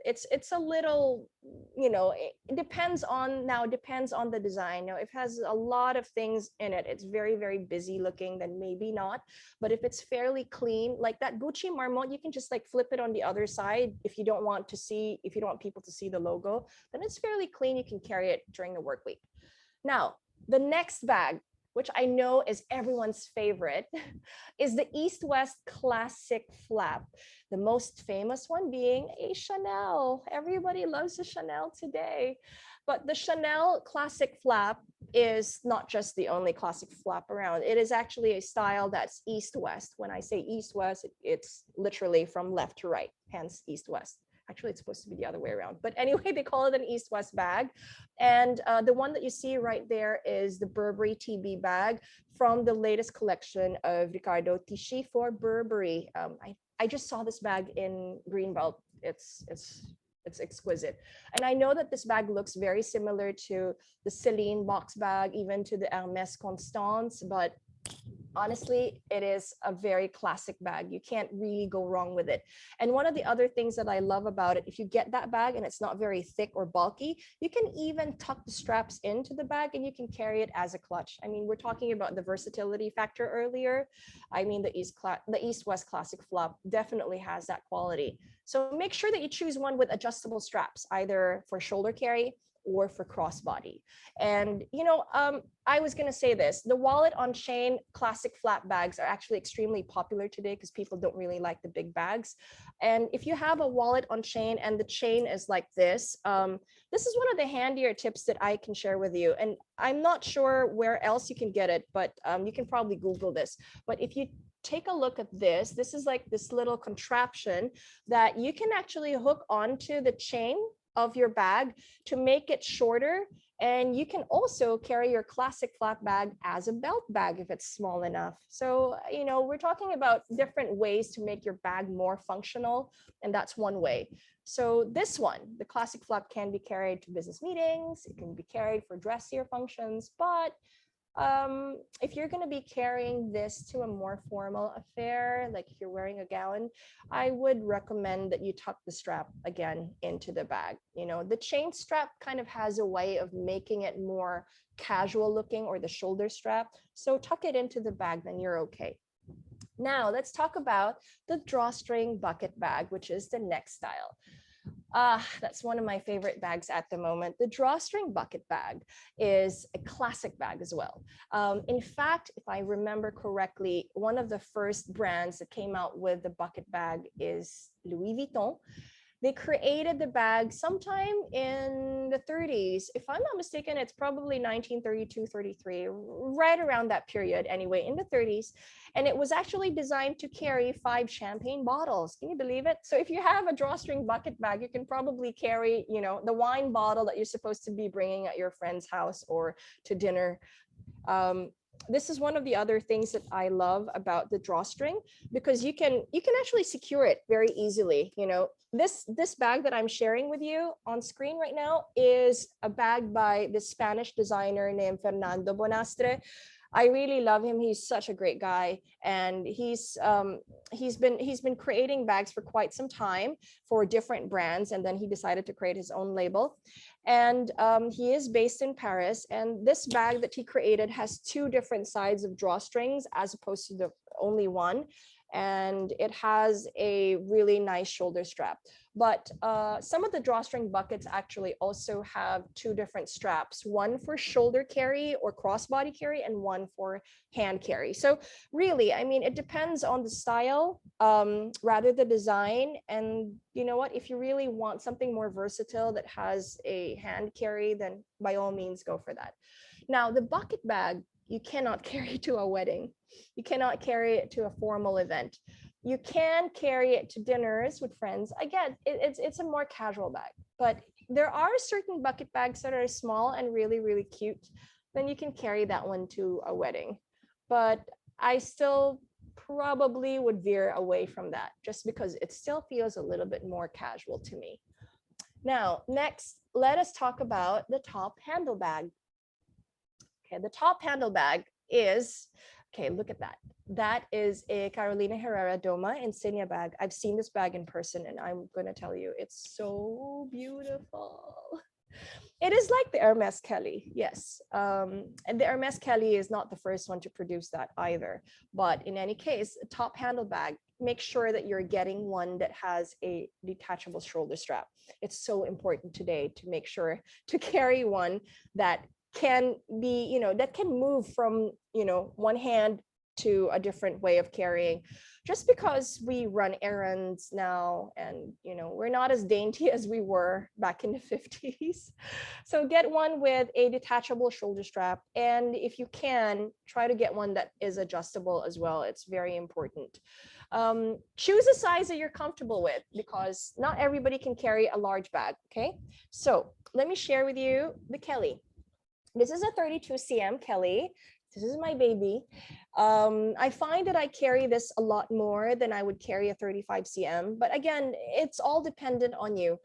it's a little, you know, it depends on the design. Now, if it has a lot of things in it, it's very, very busy looking, then maybe not. But if it's fairly clean, like that Gucci marmot, you can just like flip it on the other side if you don't want to see, if you don't want people to see the logo, then it's fairly clean. You can carry it during the work week. Now, the next bag, which I know is everyone's favorite, is the East West Classic Flap. The most famous one being a Chanel. Everybody loves a Chanel today. But the Chanel Classic Flap is not just the only classic flap around. It is actually a style that's East-West. When I say East-West, it's literally from left to right, hence East-West. Actually, it's supposed to be the other way around. But anyway, they call it an East-West bag. And the one that you see right there is the Burberry TB bag from the latest collection of Riccardo Tisci for Burberry. I just saw this bag in Greenbelt. It's exquisite. And I know that this bag looks very similar to the Celine box bag, even to the Hermès Constance, but honestly, it is a very classic bag. You can't really go wrong with it. And one of the other things that I love about it, if you get that bag and it's not very thick or bulky, you can even tuck the straps into the bag and you can carry it as a clutch. I mean, we're talking about the versatility factor earlier. I mean, the East-West Classic Flap definitely has that quality. So make sure that you choose one with adjustable straps, either for shoulder carry or for crossbody. And, you know, I was going to say this, the wallet on chain classic flap bags are actually extremely popular today because people don't really like the big bags. And if you have a wallet on chain and the chain is like this is one of the handier tips that I can share with you. And I'm not sure where else you can get it, but you can probably Google this. But if you take a look at this, this is like this little contraption that you can actually hook onto the chain of your bag to make it shorter. And you can also carry your classic flap bag as a belt bag if it's small enough. So, you know, we're talking about different ways to make your bag more functional, and that's one way. So this one, the classic flap, can be carried to business meetings, it can be carried for dressier functions, but if you're going to be carrying this to a more formal affair, like if you're wearing a gown, I would recommend that you tuck the strap again into the bag. You know, the chain strap kind of has a way of making it more casual looking, or the shoulder strap. So tuck it into the bag, then you're okay. Now let's talk about the drawstring bucket bag, which is the next style. That's one of my favorite bags at the moment. The drawstring bucket bag is a classic bag as well. In fact, if I remember correctly, one of the first brands that came out with the bucket bag is Louis Vuitton. They created the bag sometime in the 30s. If I'm not mistaken, it's probably 1932, 33, right around that period anyway, in the 30s. And it was actually designed to carry 5 champagne bottles. Can you believe it? So if you have a drawstring bucket bag, you can probably carry, you know, the wine bottle that you're supposed to be bringing at your friend's house or to dinner. This is one of the other things that I love about the drawstring, because you can actually secure it very easily. You know, this bag that I'm sharing with you on screen right now is a bag by this Spanish designer named Fernando Bonastre. I really love him. He's such a great guy, and he's been creating bags for quite some time for different brands, and then he decided to create his own label. And he is based in Paris, and this bag that he created has 2 different sides of drawstrings as opposed to the only one. And it has a really nice shoulder strap. But some of the drawstring buckets actually also have 2 different straps, one for shoulder carry or crossbody carry, and one for hand carry. So really, I mean, it depends on the style, rather the design. And you know what, if you really want something more versatile that has a hand carry, then by all means go for that. Now, the bucket bag, you cannot carry to a wedding. You cannot carry it to a formal event. You can carry it to dinners with friends. Again, it's a more casual bag, but there are certain bucket bags that are small and really, really cute. Then you can carry that one to a wedding. But I still probably would veer away from that just because it still feels a little bit more casual to me. Now, next, let us talk about the top handle bag. Okay, the top handle bag is Okay, look at that. That is a Carolina Herrera Doma Insignia bag. I've seen this bag in person and I'm going to tell you, it's so beautiful. It is like the Hermes Kelly, yes. And the Hermes Kelly is not the first one to produce that either. But in any case, a top handle bag, make sure that you're getting one that has a detachable shoulder strap. It's so important today to make sure to carry one that can be, that can move from, one hand to a different way of carrying, just because we run errands now and we're not as dainty as we were back in the 50s. So get one with a detachable shoulder strap, and if you can, try to get one that is adjustable as well. It's very important. Choose a size that you're comfortable with, because not everybody can carry a large bag. Okay, so let me share with you the Kelly. This is a 32 cm Kelly. This is my baby. I find that I carry this a lot more than I would carry a 35 cm, but again, it's all dependent on you.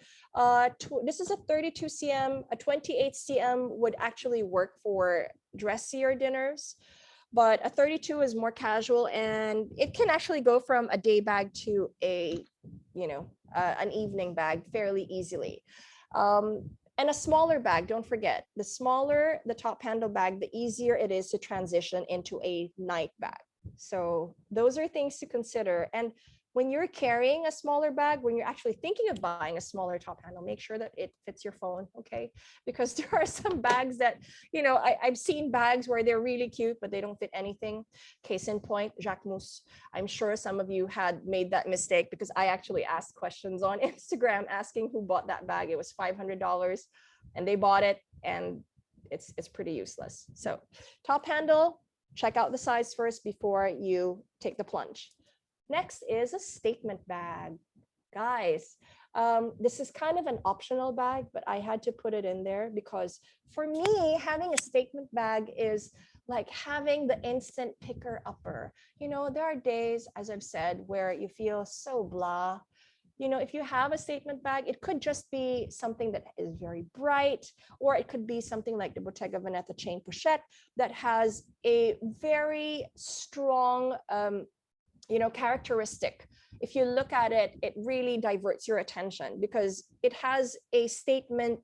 This is a 32 cm, a 28 cm would actually work for dressier dinners, but a 32 is more casual, and it can actually go from a day bag to an evening bag fairly easily. And a smaller bag, don't forget, the smaller the top handle bag, the easier it is to transition into a night bag. So those are things to consider. And when you're carrying a smaller bag, when you're actually thinking of buying a smaller top handle, make sure that it fits your phone, okay? Because there are some bags that, I've seen bags where they're really cute, but they don't fit anything. Case in point, Jacquemus. I'm sure some of you had made that mistake, because I actually asked questions on Instagram asking who bought that bag. It was $500 and they bought it, and it's pretty useless. So top handle, check out the size first before you take the plunge. Next is a statement bag. Guys, this is kind of an optional bag, but I had to put it in there because for me, having a statement bag is like having the instant picker upper. There are days, as I've said, where you feel so blah. If you have a statement bag, it could just be something that is very bright, or it could be something like the Bottega Veneta chain pochette that has a very strong characteristic. If you look at it, it really diverts your attention because it has a statement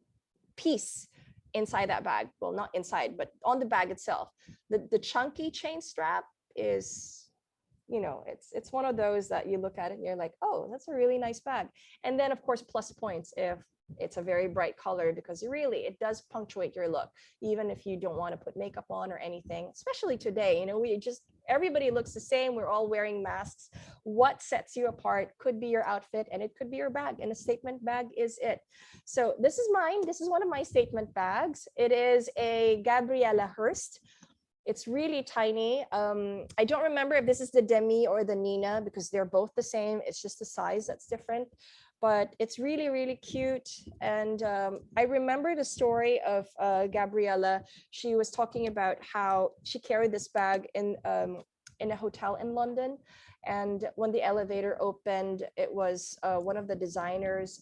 piece inside that bag. Well, not inside, but on the bag itself. The chunky chain strap is, it's one of those that you look at it and you're like, oh, that's a really nice bag. And then of course, plus points if it's a very bright color, because really it does punctuate your look, even if you don't want to put makeup on or anything, especially today. Everybody looks the same. We're all wearing masks. What sets you apart could be your outfit, and it could be your bag, and a statement bag is it. So this is mine. This is one of my statement bags. It is a Gabriella Hearst. It's really tiny. I don't remember if this is the Demi or the Nina, because they're both the same. It's just the size that's different, but it's really, really cute. And I remember the story of Gabriella. She was talking about how she carried this bag in a hotel in London. And when the elevator opened, it was one of the designers,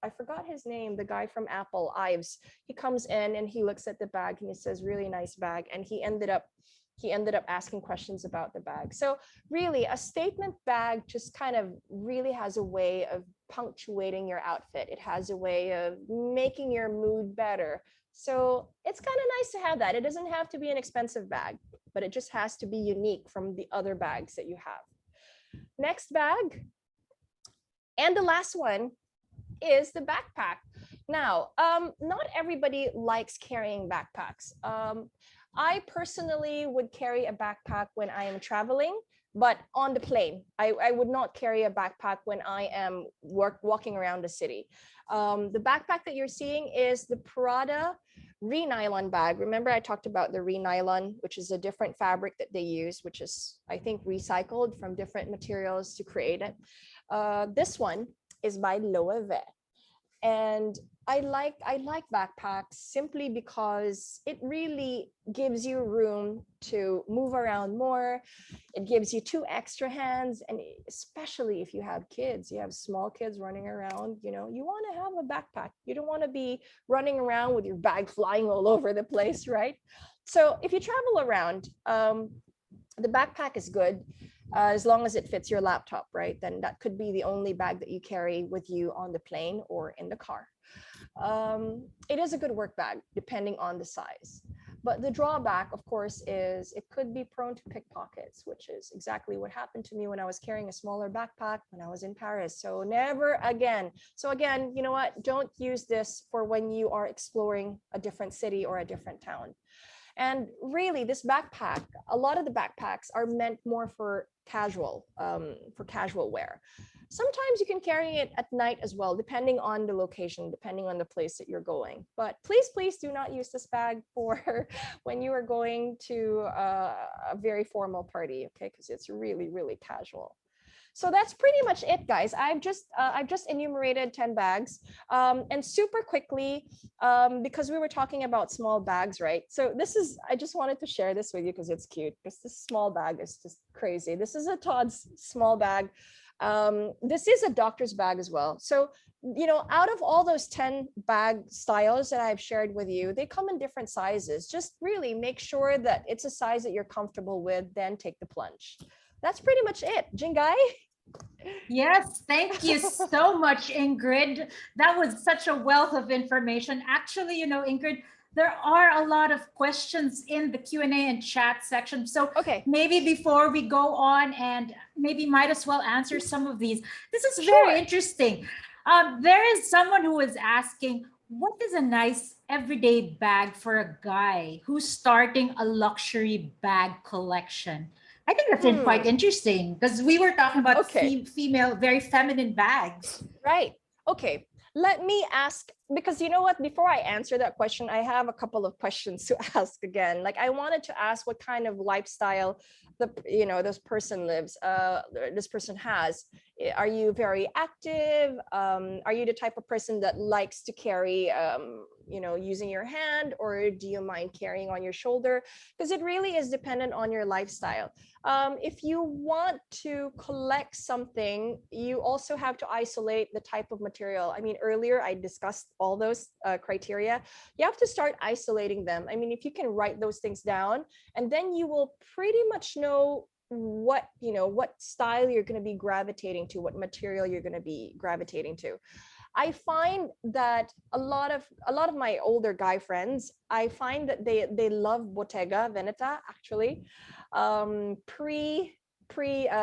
I forgot his name, the guy from Apple, Ives. He comes in and he looks at the bag and he says, really nice bag. And he ended up asking questions about the bag. So really, a statement bag just kind of really has a way of punctuating your outfit. It has a way of making your mood better. So it's kind of nice to have that. It doesn't have to be an expensive bag, but it just has to be unique from the other bags that you have. Next bag, and the last one, is the backpack. Now, not everybody likes carrying backpacks. I personally would carry a backpack when I am traveling, but on the plane. I would not carry a backpack when I am walking around the city. The backpack that you're seeing is the Prada Re-Nylon bag. Remember I talked about the Re-Nylon, which is a different fabric that they use, which is, I think, recycled from different materials to create it. This one is by Loewe. And I like backpacks simply because it really gives you room to move around more. It gives you 2 extra hands, and especially if you have kids, you have small kids running around, you want to have a backpack. You don't want to be running around with your bag flying all over the place, right? So if you travel around, the backpack is good as long as it fits your laptop, right? Then that could be the only bag that you carry with you on the plane or in the car. It is a good work bag depending on the size. But the drawback, of course, is it could be prone to pickpockets, which is exactly what happened to me when I was carrying a smaller backpack when I was in Paris. So never again. So again, you know what? Don't use this for when you are exploring a different city or a different town. And really, this backpack, a lot of the backpacks are meant more for casual wear. Sometimes you can carry it at night as well, depending on the location, depending on the place that you're going. But please do not use this bag for when you are going to a very formal party, okay? Because it's really casual. So that's pretty much it, guys. I've just enumerated 10 bags, and super quickly, because we were talking about small bags, right? So I just wanted to share this with you because it's cute. Because this small bag is just crazy. This is a Todd's small bag. This is a doctor's bag as well. So, you know, out of all those 10 bag styles that I've shared with you, they come in different sizes. Just really make sure that it's a size that you're comfortable with, then take the plunge. That's pretty much it. Jinggai? Yes, thank you so much, Ingrid. That was such a wealth of information. Actually, you know, Ingrid, there are a lot of questions in the Q&A and chat section. So Okay. maybe before we go on, and maybe might as well answer some of these. This is Sure. very interesting. There is someone who is asking, what is a nice everyday bag for a guy who's starting a luxury bag collection? I think that's quite interesting because we were talking about Okay. female, very feminine bags. Right. Okay. Let me ask, because you know what, before I answer that question, I have a couple of questions to ask again. Like I wanted to ask what kind of lifestyle this person this person has. Are you very active? Are you the type of person that likes to carry, using your hand, or do you mind carrying on your shoulder? Because it really is dependent on your lifestyle. If you want to collect something, you also have to isolate the type of material. I mean, earlier I discussed all those criteria. You have to start isolating them. I mean, if you can write those things down, and then you will pretty much know what style you're going to be gravitating to, what material you're going to be gravitating to. I find that a lot of my older guy friends, I find that they love Bottega Veneta actually, pre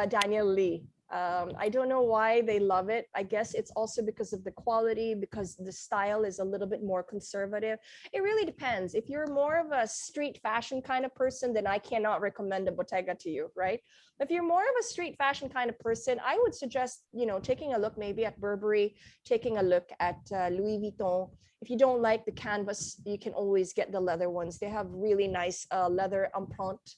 Daniel Lee. I don't know why they love it. I guess it's also because of the quality, because the style is a little bit more conservative. It really depends. If you're more of a street fashion kind of person, then I cannot recommend a Bottega to you, right? If you're more of a street fashion kind of person, I would suggest, taking a look maybe at Burberry, taking a look at Louis Vuitton. If you don't like the canvas, you can always get the leather ones. They have really nice leather empreinte.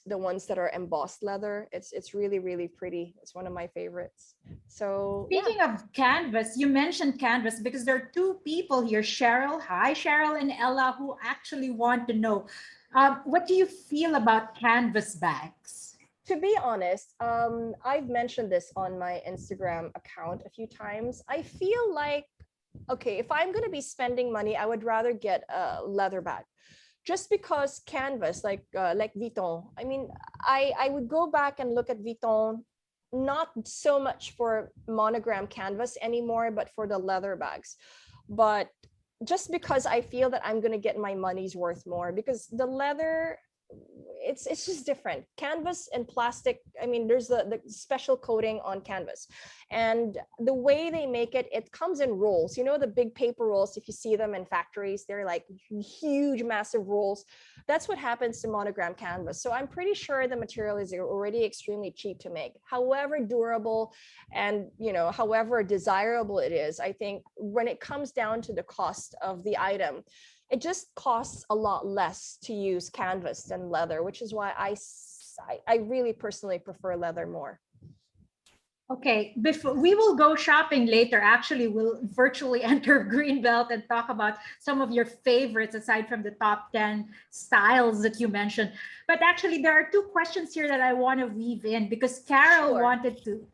The ones that are embossed leather, it's really pretty. It's one of my favorites. So speaking of canvas, you mentioned canvas because there are two people here, Cheryl, hi Cheryl, and Ella, who actually want to know, what do you feel about canvas bags? To be honest, I've mentioned this on my Instagram account a few times. I feel like, okay, if I'm going to be spending money, I would rather get a leather bag. Just because canvas, like Vuitton, I mean, I would go back and look at Vuitton, not so much for monogram canvas anymore, but for the leather bags. But just because I feel that I'm going to get my money's worth more, because the leather, it's just different. Canvas and plastic, I mean, there's the special coating on canvas, and the way they make it, it comes in rolls. The big paper rolls, if you see them in factories, they're like huge massive rolls. That's what happens to monogram canvas. So I'm pretty sure the material is already extremely cheap to make. However durable and however desirable it is, I think when it comes down to the cost of the item, it just costs a lot less to use canvas than leather, which is why I really personally prefer leather more. Okay, before we will go shopping later, actually, we'll virtually enter Greenbelt and talk about some of your favorites aside from the top 10 styles that you mentioned. But actually, there are two questions here that I want to weave in because Carol wanted to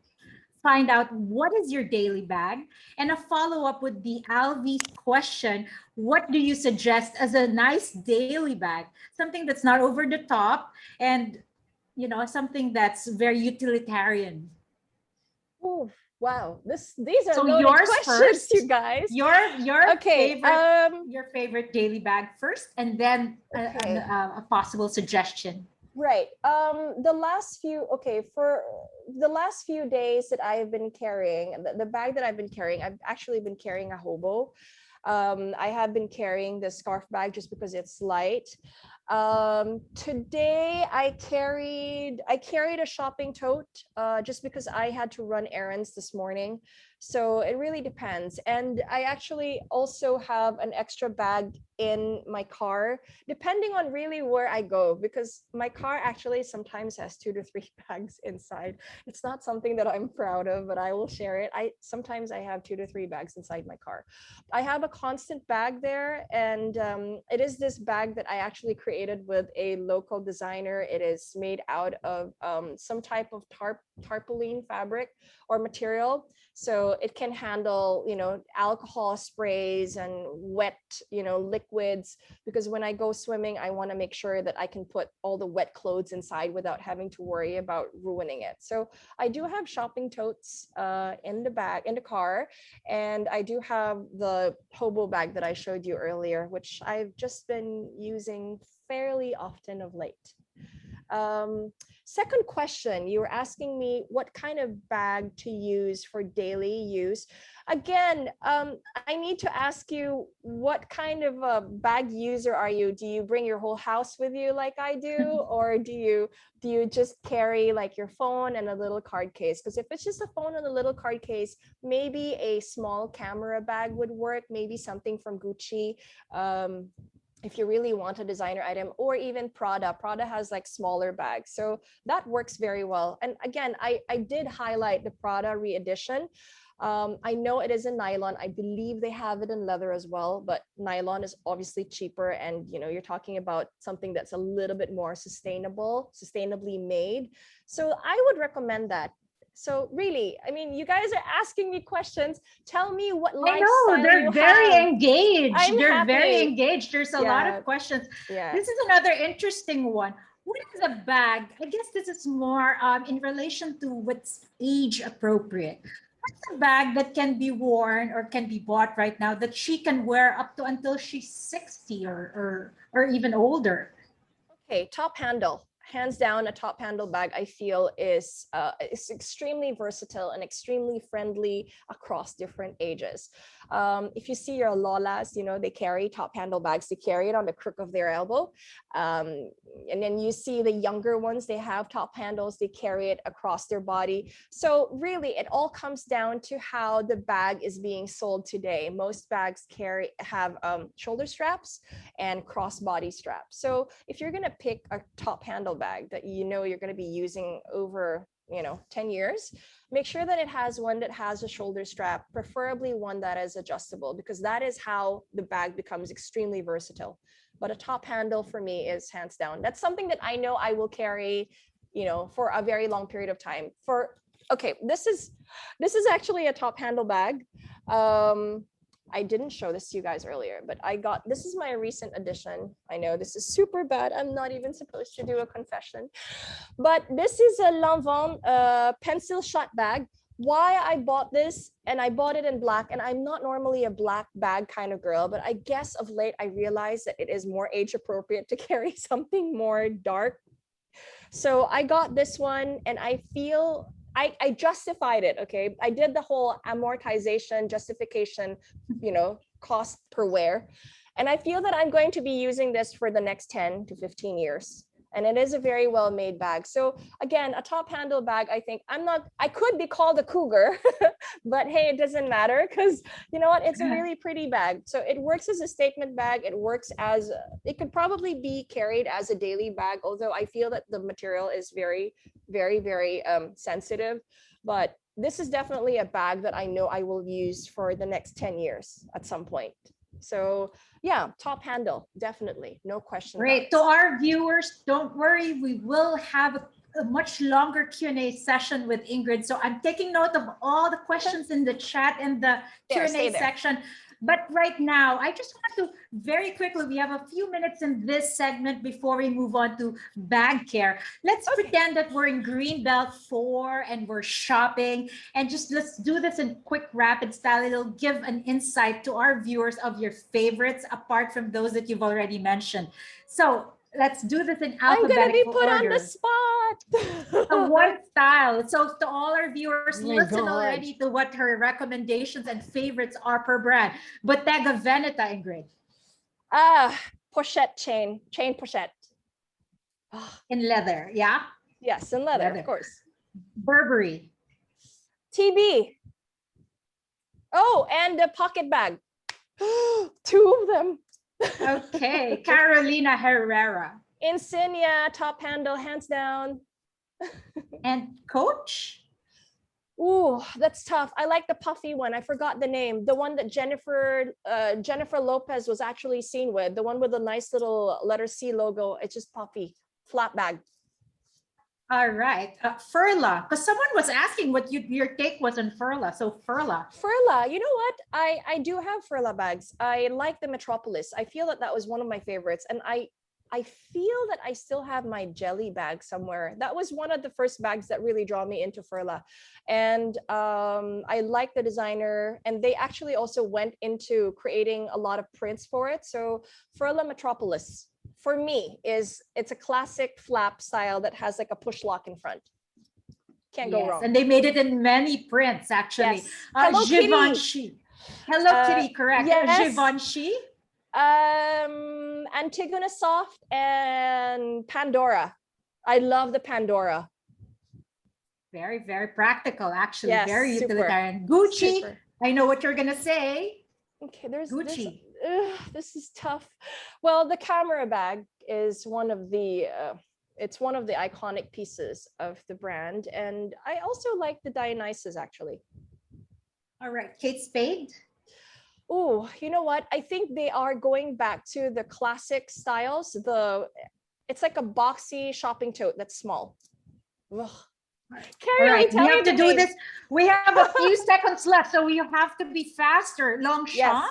find out what is your daily bag, and a follow-up would be Alvy's question, what do you suggest as a nice daily bag, something that's not over the top and something that's very utilitarian. Oh, wow. These are So loaded yours questions, first, you guys. your Okay. your favorite daily bag first, and then Okay. a possible suggestion. Right. The last few, okay, for the last few days that I've been carrying, the bag that I've been carrying, I've actually been carrying a hobo. I have been carrying the scarf bag just because it's light. Today I carried a shopping tote just because I had to run errands this morning. So it really depends. And I actually also have an extra bag in my car, depending on really where I go, because my car actually sometimes has 2 to 3 bags inside. It's not something that I'm proud of, but I will share it. Sometimes I have 2 to 3 bags inside my car. I have a constant bag there, and it is this bag that I actually created with a local designer. It is made out of some type of tarpaulin fabric or material, so it can handle alcohol sprays and wet liquids, because when I go swimming I want to make sure that I can put all the wet clothes inside without having to worry about ruining it. So I do have shopping totes in the car, and I do have the hobo bag that I showed you earlier, which I've just been using fairly often of late. Second question, you were asking me what kind of bag to use for daily use. Again, I need to ask you, what kind of a bag user are you? Do you bring your whole house with you like I do, or do you just carry like your phone and a little card case? Because if it's just a phone and a little card case, maybe a small camera bag would work. Maybe something from Gucci. If you really want a designer item, or even Prada has like smaller bags, so that works very well. And again, I did highlight the Prada re-edition. I know it is in nylon. I believe they have it in leather as well, but nylon is obviously cheaper, and you're talking about something that's a little bit more sustainably made. So I would recommend that. So really, I mean, you guys are asking me questions. Tell me what I know, lifestyle they're you very have. engaged. I'm They're very happy. engaged. There's a lot Yeah, of questions. yeah. This is another interesting one. What is a bag? I guess this is more in relation to what's age appropriate. What's a bag that can be worn or can be bought right now that she can wear up to until she's 60 or even older? Okay, top handle. Hands down, a top handle bag I feel is extremely versatile and extremely friendly across different ages. If you see your lolas, they carry top handle bags. They carry it on the crook of their elbow, and then you see the younger ones. They have top handles. They carry it across their body. So really, it all comes down to how the bag is being sold today. Most bags have shoulder straps and crossbody straps. So if you're gonna pick a top handle bag that you're going to be using over 10 years, make sure that it has one that has a shoulder strap, preferably one that is adjustable, because that is how the bag becomes extremely versatile. But a top handle for me is hands down. That's something that I know I will carry for a very long period of time. Okay, this is actually a top handle bag. I didn't show this to you guys earlier, but this is my recent addition. I know this is super bad. I'm not even supposed to do a confession, but this is a Lanvin pencil shot bag. Why I bought this, and I bought it in black, and I'm not normally a black bag kind of girl, but I guess of late I realized that it is more age appropriate to carry something more dark. So I got this one, and I feel I justified it. Okay, I did the whole amortization justification, cost per wear, and I feel that I'm going to be using this for the next 10 to 15 years. And it is a very well made bag. So again, a top handle bag, I think I could be called a cougar, but hey, it doesn't matter, because you know what, it's a really pretty bag. So it works as a statement bag. It could probably be carried as a daily bag, although I feel that the material is very, very, very sensitive. But this is definitely a bag that I know I will use for the next 10 years at some point. So yeah, top handle, definitely, no question. Great. To our viewers, don't worry, we will have a much longer Q&A session with Ingrid. So I'm taking note of all the questions in the chat and the Q&A section. But right now, I just want to very quickly, we have a few minutes in this segment before we move on to bag care. Let's pretend that we're in Greenbelt 4 and we're shopping, and just let's do this in quick rapid style. It'll give an insight to our viewers of your favorites apart from those that you've already mentioned. So let's do this in I'm gonna be alphabetical put on order. the spot. A one style. So to all our viewers, Oh my listen God. already to what her recommendations and favorites are per brand. Bottega Veneta, Ingrid. Pochette chain pochette. In leather, yeah? Yes, in leather, of course. Burberry. TB. Oh, and a pocket bag. Two of them. Okay. Carolina Herrera. Insignia, top handle, hands down. And Coach? Ooh, that's tough. I like the puffy one. I forgot the name. The one that Jennifer Lopez was actually seen with. The one with the nice little letter C logo. It's just puffy. Flat bag. All right. Furla. Because someone was asking what your take was on Furla. So Furla. Furla. You know what? I do have Furla bags. I like the Metropolis. I feel that was one of my favorites. And I feel that I still have my jelly bag somewhere. That was one of the first bags that really draw me into Furla. And I like the designer. And they actually also went into creating a lot of prints for it. So Furla Metropolis, for me, it's a classic flap style that has like a push lock in front. Can't go wrong. And they made it in many prints, actually. Yes. Hello Givenchy. Kitty. Hello Kitty, correct. Yes. Givenchy. Antigona Soft and Pandora. I love the Pandora. Very, very practical, actually. Yes, very super. utilitarian. Gucci. Super. I know what you're gonna say. Okay, Gucci. This is tough. Well, the camera bag is one of the it's one of the iconic pieces of the brand, and I also like the Dionysus actually. All right, Kate Spade. Oh, you know what? I think they are going back to the classic styles. It's like a boxy shopping tote that's small. Ugh. All right, we have to do this. We have a few seconds left, so we have to be faster. Longchamp. Yes.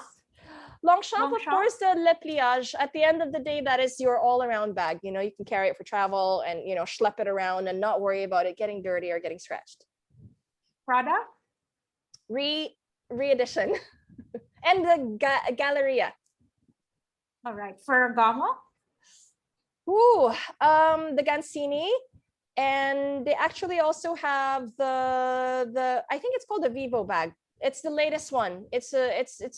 Longchamp, of course, the Le Pliage. At the end of the day, that is your all-around bag. You know, you can carry it for travel and, you know, schlep it around and not worry about it getting dirty or getting scratched. Prada? Re-edition. And the Galleria. All right, Ferragamo? Ooh, the Gansini. And they actually also have the I think it's called the Vivo bag. It's the latest one. It's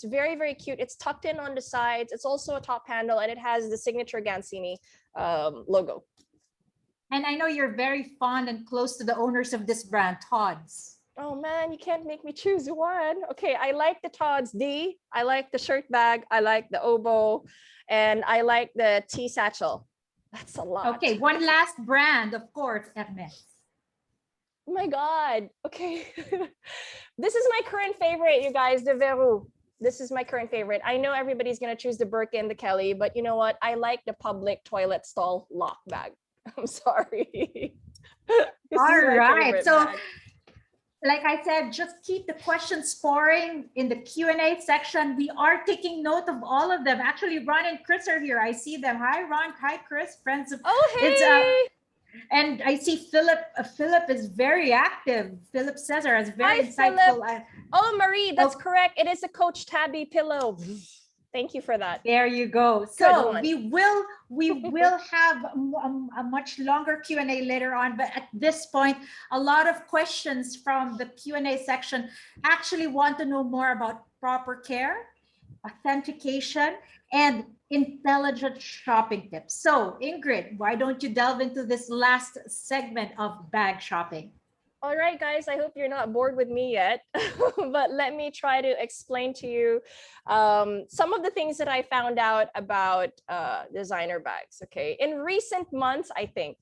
very, very cute. It's tucked in on the sides. It's also a top handle, and it has the signature Gansini logo. And I know you're very fond and close to the owners of this brand, Tod's. Oh man, you can't make me choose one. Okay, I like the Tod's D. I like the shirt bag. I like the oboe, and I like the tea satchel. That's a lot. Okay, one last brand, of course, Hermes. Oh my God. Okay. This is my current favorite, you guys, the Verrou. This is my current favorite. I know everybody's going to choose the Birkin, the Kelly, but you know what? I like the public toilet stall lock bag. I'm sorry. All right. So bag. Like I said, just keep the questions pouring in the Q&A section. We are taking note of all of them. Actually, Ron and Chris are here. I see them. Hi, Ron. Hi, Chris. Friends of... Oh, hey. And I see Philip. Philip is very active. Philip Cesar is very insightful. Oh, Marie, that's correct. It is a Coach Tabby pillow. Thank you for that. There you go. So we will have a much longer Q&A later on, but at this point, a lot of questions from the Q&A section actually want to know more about proper care, authentication, and intelligent shopping tips. So Ingrid, why don't you delve into this last segment of bag shopping? All right, guys, I hope you're not bored with me yet, but let me try to explain to you some of the things that I found out about designer bags, okay? In recent months, I think,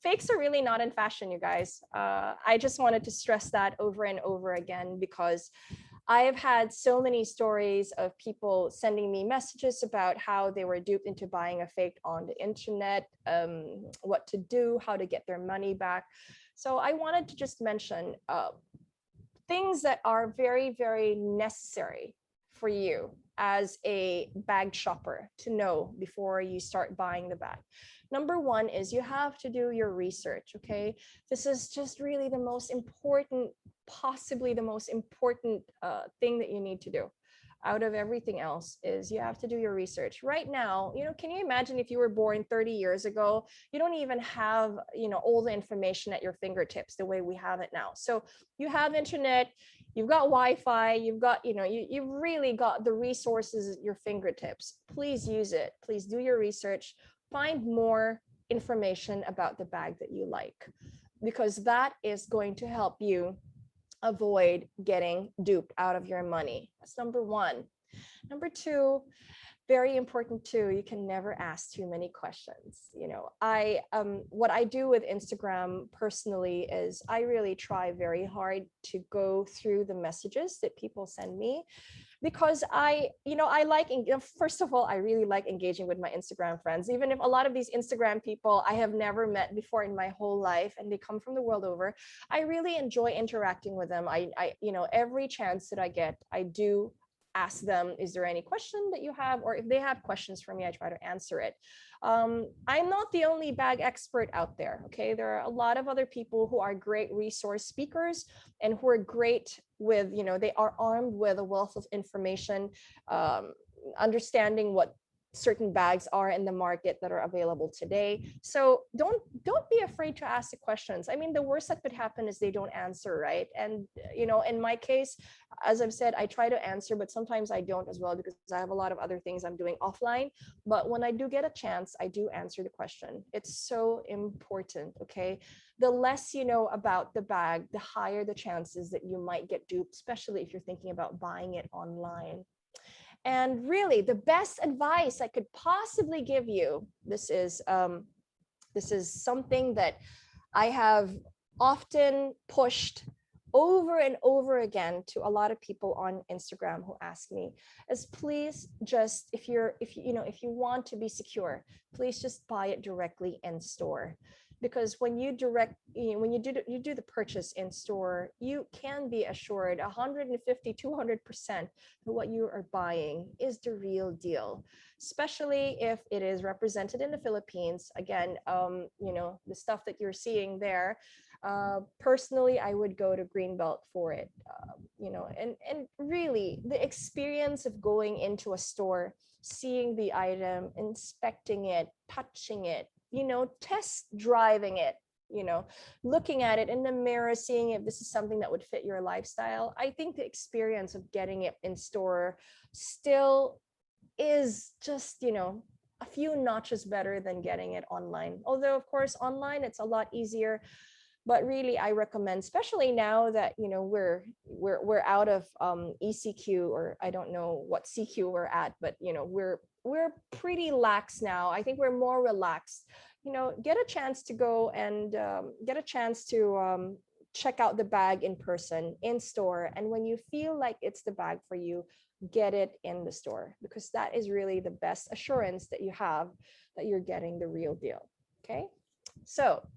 fakes are really not in fashion, you guys. I just wanted to stress that over and over again because I have had so many stories of people sending me messages about how they were duped into buying a fake on the internet, what to do, how to get their money back. So I wanted to just mention things that are very, very necessary for you as a bag shopper to know before you start buying the bag. Number one is you have to do your research, okay? This is just really the most important, possibly the most important thing that you need to do out of everything else is you have to do your research. Right now, can you imagine if you were born 30 years ago, you don't even have, all the information at your fingertips the way we have it now. So you have internet, you've got Wi-Fi, you've got, you've really got the resources at your fingertips. Please use it. Please do your research. Find more information about the bag that you like, because that is going to help you avoid getting duped out of your money. That's number one. Number two, very important too, you can never ask too many questions. I what I do with Instagram personally is I really try very hard to go through the messages that people send me, because I like, first of all, I really like engaging with my Instagram friends, even if a lot of these Instagram people I have never met before in my whole life and they come from the world over. I really enjoy interacting with them. I every chance that I get, I do ask them, is there any question that you have? Or if they have questions for me, I try to answer it. I'm not the only bag expert out there. Okay. There are a lot of other people who are great resource speakers and who are great with, they are armed with a wealth of information, understanding what certain bags are in the market that are available today. So don't be afraid to ask the questions. I mean, the worst that could happen is they don't answer, right? And in my case, as I've said, I try to answer, but sometimes I don't as well, because I have a lot of other things I'm doing offline. But when I do get a chance, I do answer the question. It's so important. Okay, the less you know about the bag, the higher the chances that you might get duped, especially if you're thinking about buying it online. And really, the best advice I could possibly give you, this is something that I have often pushed over and over again to a lot of people on Instagram who ask me, is please just, if you want to be secure, please just buy it directly in store. Because when you do the purchase in store, you can be assured 150, 200% that what you are buying is the real deal, especially if it is represented in the Philippines. Again, the stuff that you're seeing there, personally, I would go to Greenbelt for it. And really the experience of going into a store, seeing the item, inspecting it, touching it, test driving it, looking at it in the mirror, seeing if this is something that would fit your lifestyle. I think the experience of getting it in store still is just, a few notches better than getting it online. Although, of course, online it's a lot easier. But really, I recommend, especially now that we're out of ECQ, or I don't know what CQ we're at, but we're pretty lax now. I think we're more relaxed. Get a chance to go and get a chance to check out the bag in person, in store, and when you feel like it's the bag for you, get it in the store, because that is really the best assurance that you have that you're getting the real deal. Okay, so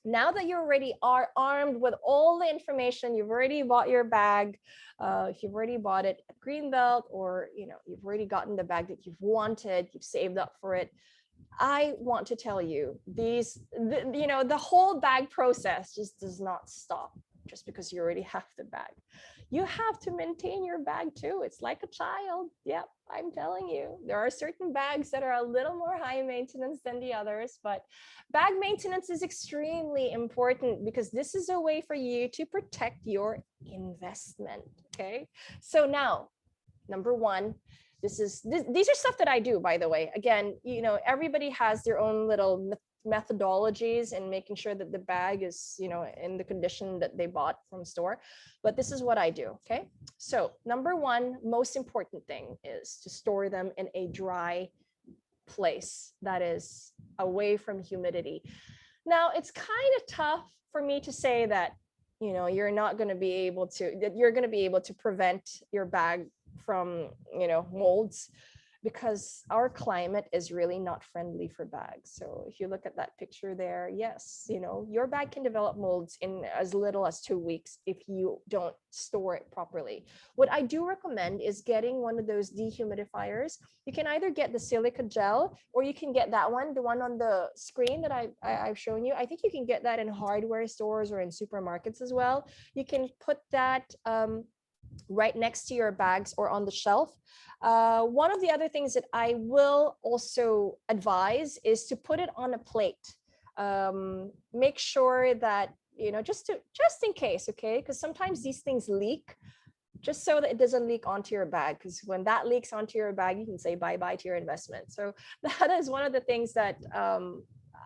now that you already are armed with all the information, you've already bought your bag, if you've already bought it at Greenbelt, or you've already gotten the bag that you've wanted, you've saved up for it, I want to tell you, the whole bag process just does not stop just because you already have the bag. You have to maintain your bag too. It's like a child. Yep, I'm telling you. There are certain bags that are a little more high maintenance than the others, but bag maintenance is extremely important because this is a way for you to protect your investment. Okay, so now, number one, these are stuff that I do, by the way. Again, everybody has their own little methodologies in making sure that the bag is, in the condition that they bought from store. But this is what I do. Okay. So number one, most important thing is to store them in a dry place that is away from humidity. Now, it's kind of tough for me to say that, you're going to be able to prevent your bag from, molds. because our climate is really not friendly for bags. So if you look at that picture there, yes, your bag can develop molds in as little as 2 weeks if you don't store it properly. What I do recommend is getting one of those dehumidifiers. You can either get the silica gel, or you can get that one, the one on the screen that I've shown you. I think you can get that in hardware stores or in supermarkets as well. You can put that right next to your bags or on the shelf. One of the other things that I will also advise is to put it on a plate. Make sure that, just in case, okay? Because sometimes these things leak, just so that it doesn't leak onto your bag. Because when that leaks onto your bag, you can say bye-bye to your investment. So that is one of the things that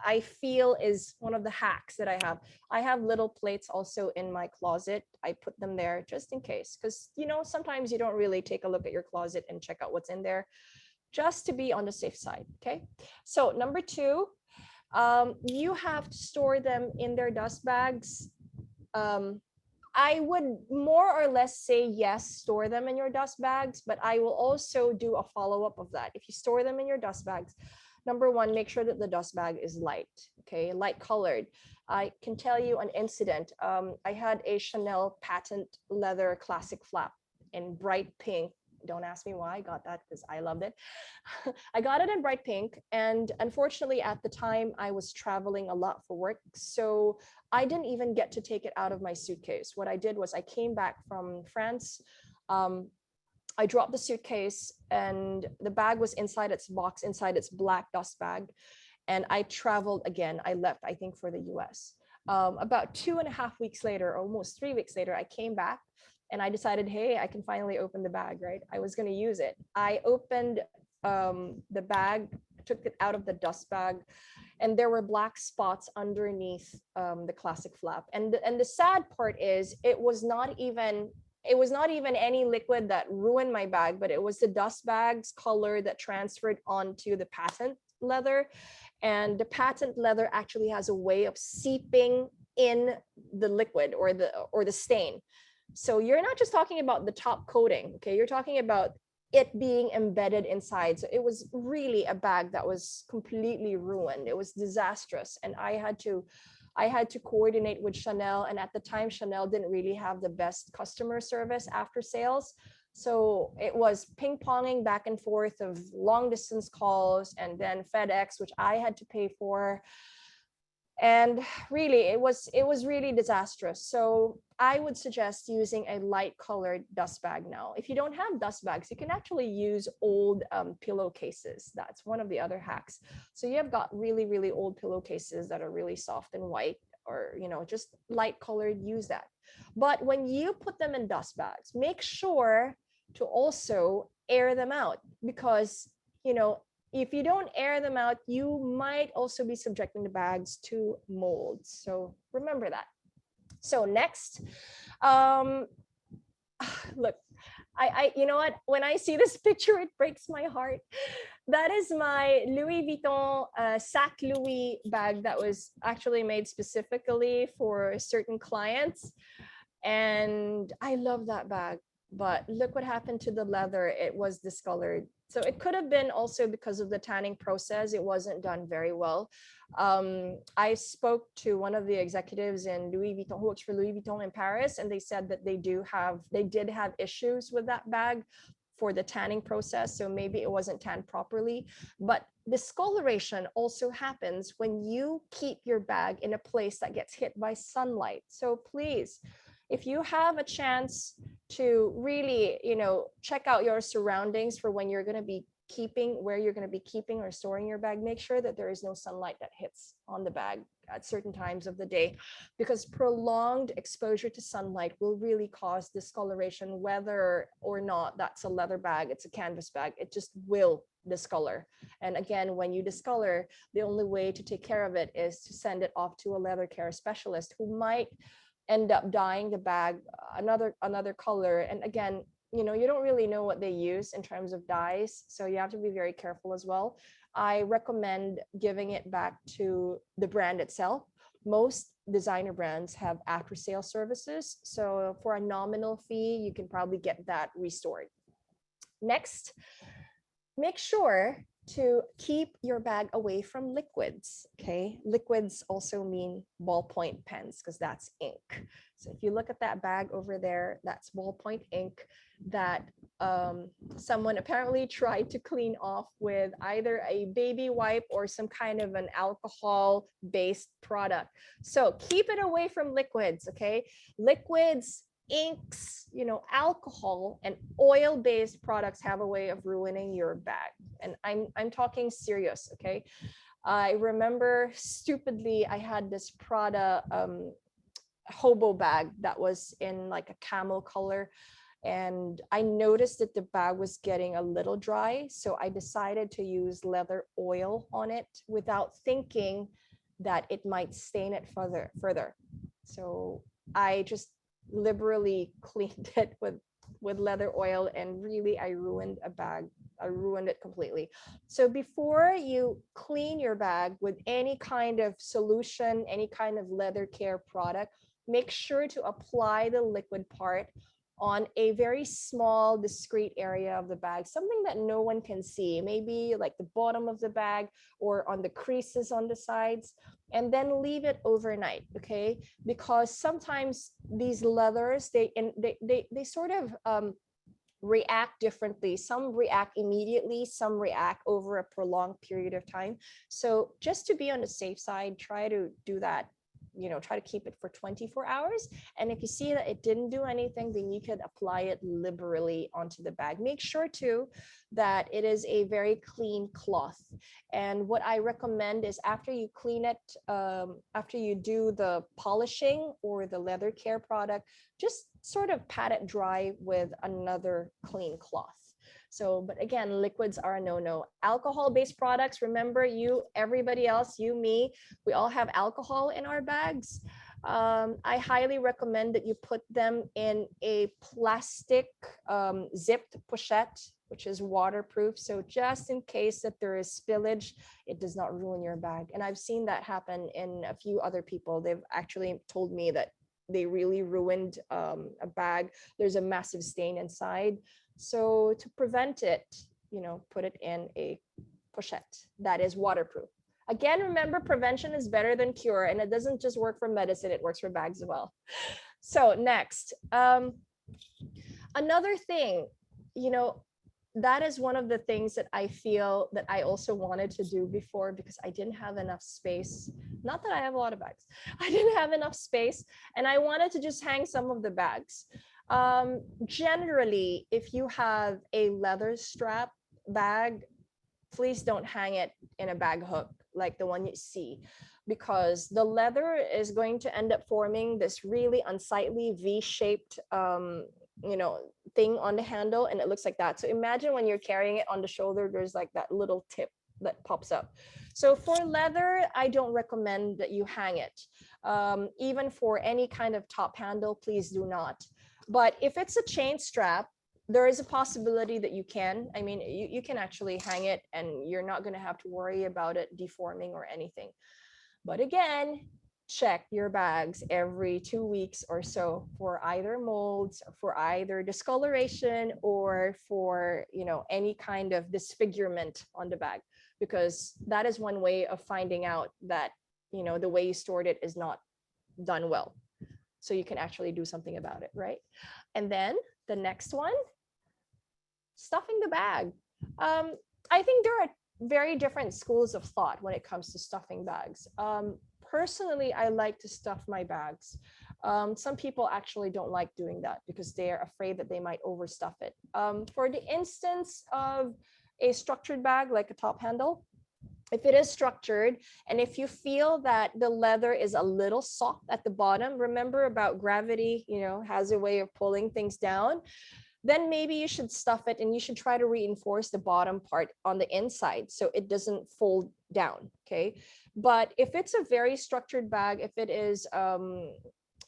I feel is one of the hacks that I have. I have little plates also in my closet. I put them there just in case, because sometimes you don't really take a look at your closet and check out what's in there, just to be on the safe side. Okay. So number 2, you have to store them in their dust bags. I would more or less say yes, store them in your dust bags, but I will also do a follow-up of that. If you store them in your dust bags, number 1, make sure that the dust bag is light, okay, light colored. I can tell you an incident. I had a Chanel patent leather classic flap in bright pink. Don't ask me why I got that, because I loved it. I got it in bright pink, and unfortunately at the time I was traveling a lot for work, so I didn't even get to take it out of my suitcase. What I did was I came back from France. I dropped the suitcase, and the bag was inside its box, inside its black dust bag. And I traveled again. I left, I think, for the US. About 2.5 weeks later, almost 3 weeks later, I came back and I decided, hey, I can finally open the bag, right? I was going to use it. I opened the bag, took it out of the dust bag, and there were black spots underneath the classic flap. And the sad part is it was not even any liquid that ruined my bag, but it was the dust bag's color that transferred onto the patent leather. And the patent leather actually has a way of seeping in the liquid or the stain. So you're not just talking about the top coating, okay? You're talking about it being embedded inside. So it was really a bag that was completely ruined. It was disastrous. And I had to coordinate with Chanel. And at the time, Chanel didn't really have the best customer service after sales. So it was ping-ponging back and forth of long distance calls, and then FedEx, which I had to pay for. And really, it was really disastrous. So I would suggest using a light colored dust bag now. If you don't have dust bags, you can actually use old pillowcases. That's one of the other hacks. So you have got really, really old pillowcases that are really soft and white, or just light colored, use that. But when you put them in dust bags, make sure to also air them out, because if you don't air them out, you might also be subjecting the bags to molds. So remember that. So next, look, you know what? When I see this picture, it breaks my heart. That is my Louis Vuitton Sac Louis bag that was actually made specifically for certain clients. And I love that bag. But look what happened to the leather. It was discolored. So it could have been also because of the tanning process. It wasn't done very well. I spoke to one of the executives in Louis Vuitton, who works for Louis Vuitton in Paris, and they said that they did have issues with that bag for the tanning process. So maybe it wasn't tanned properly. But discoloration also happens when you keep your bag in a place that gets hit by sunlight. So please, if you have a chance to really, check out your surroundings for when you're going to be where you're going to be keeping or storing your bag, make sure that there is no sunlight that hits on the bag at certain times of the day, because prolonged exposure to sunlight will really cause discoloration, whether or not that's a leather bag, it's a canvas bag, it just will discolor. And again, when you discolor, the only way to take care of it is to send it off to a leather care specialist, who might end up dyeing the bag another color. And again, you don't really know what they use in terms of dyes, so you have to be very careful as well. I recommend giving it back to the brand itself. Most designer brands have after sale services, so for a nominal fee you can probably get that restored. Next, make sure to keep your bag away from liquids. Okay, liquids also mean ballpoint pens because that's ink. So if you look at that bag over there, that's ballpoint ink that someone apparently tried to clean off with either a baby wipe or some kind of an alcohol based product. So keep it away from liquids. Okay, liquids, inks, alcohol and oil-based products have a way of ruining your bag. And I'm talking serious, okay? I remember stupidly I had this Prada hobo bag that was in like a camel color, and I noticed that the bag was getting a little dry, so I decided to use leather oil on it without thinking that it might stain it further. So I just liberally cleaned it with leather oil, and really I ruined a bag. I ruined it completely. So before you clean your bag with any kind of solution, any kind of leather care product, make sure to apply the liquid part on a very small, discrete area of the bag, something that no one can see, maybe like the bottom of the bag or on the creases on the sides, and then leave it overnight, okay? Because sometimes these leathers, they sort of react differently. Some react immediately, some react over a prolonged period of time. So just to be on the safe side, try to do that, try to keep it for 24 hours. And if you see that it didn't do anything, then you could apply it liberally onto the bag. Make sure too that it is a very clean cloth. And what I recommend is after you clean it, after you do the polishing or the leather care product, just sort of pat it dry with another clean cloth. So, but again, liquids are a no-no. Alcohol-based products, remember, everybody else, me, we all have alcohol in our bags. I highly recommend that you put them in a plastic zipped pochette, which is waterproof. So just in case that there is spillage, it does not ruin your bag. And I've seen that happen in a few other people. They've actually told me that they really ruined a bag. There's a massive stain inside. So to prevent it, put it in a pochette that is waterproof. Again, remember, prevention is better than cure, and it doesn't just work for medicine, it works for bags as well. So next, another thing, that is one of the things that I feel that I also wanted to do before, because I didn't have enough space. Not that I have a lot of bags. I didn't have enough space, and I wanted to just hang some of the bags. Generally, if you have a leather strap bag, please don't hang it in a bag hook like the one you see, because the leather is going to end up forming this really unsightly V-shaped thing on the handle, and it looks like that. So imagine when you're carrying it on the shoulder, there's like that little tip that pops up. So for leather, I don't recommend that you hang it. Even for any kind of top handle, please do not. But if it's a chain strap, there is a possibility that you can. I mean, you can actually hang it and you're not going to have to worry about it deforming or anything. But again, check your bags every 2 weeks or so for either molds, for either discoloration, or for any kind of disfigurement on the bag, because that is one way of finding out that the way you stored it is not done well. So you can actually do something about it, right? And then the next one, stuffing the bag. I think there are very different schools of thought when it comes to stuffing bags. Personally, I like to stuff my bags. Some people actually don't like doing that because they're afraid that they might overstuff it. For the instance of a structured bag, like a top handle, if it is structured and if you feel that the leather is a little soft at the bottom, remember about gravity, has a way of pulling things down, then maybe you should stuff it and you should try to reinforce the bottom part on the inside so it doesn't fold down, okay? But if it's a very structured bag, if it is,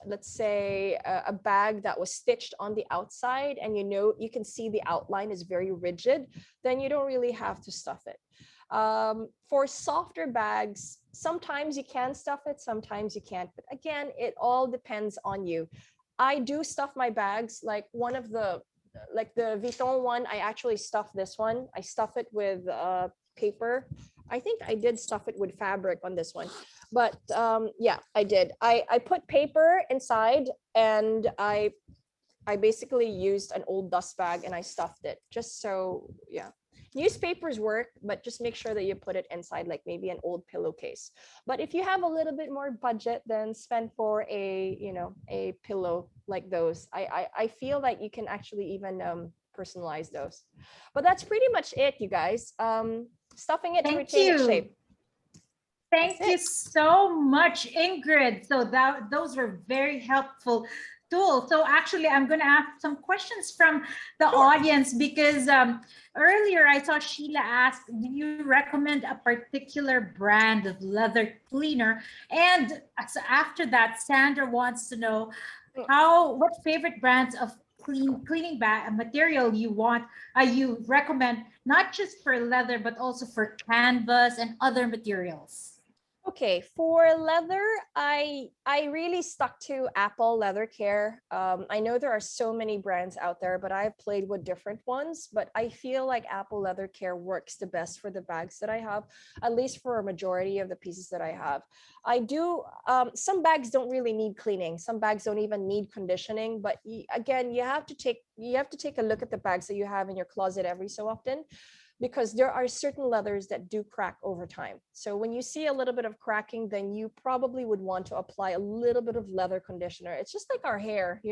let's say a bag that was stitched on the outside and you can see the outline is very rigid, then you don't really have to stuff it. For softer bags, sometimes you can stuff it, sometimes you can't. But again, it all depends on you. I do stuff my bags. Like one of the like the Vuitton one, I actually stuff this one. I stuff it with paper. I think I did stuff it with fabric on this one, but yeah, I did. I put paper inside, and I basically used an old dust bag and I stuffed it just so, yeah. Newspapers work, but just make sure that you put it inside, like maybe an old pillowcase. But if you have a little bit more budget, then spend for a, a pillow like those. I feel like you can actually even personalize those. But that's pretty much it, you guys. Stuffing it to Thank retain its you. shape. That's Thank you it. so much, Ingrid. So those were very helpful tools. So actually, I'm going to ask some questions from the Sure. audience because earlier I saw Sheila ask, do you recommend a particular brand of leather cleaner? And so after that, Sandra wants to know what favorite brands of cleaning bag material you recommend, not just for leather but also for canvas and other materials. Okay, for leather, I really stuck to Apple Leather Care. I know there are so many brands out there, but I've played with different ones. But I feel like Apple Leather Care works the best for the bags that I have, at least for a majority of the pieces that I have. I do. Some bags don't really need cleaning. Some bags don't even need conditioning. But again, you have to take a look at the bags that you have in your closet every so often, because there are certain leathers that do crack over time. So when you see a little bit of cracking, then you probably would want to apply a little bit of leather conditioner. It's just like our hair,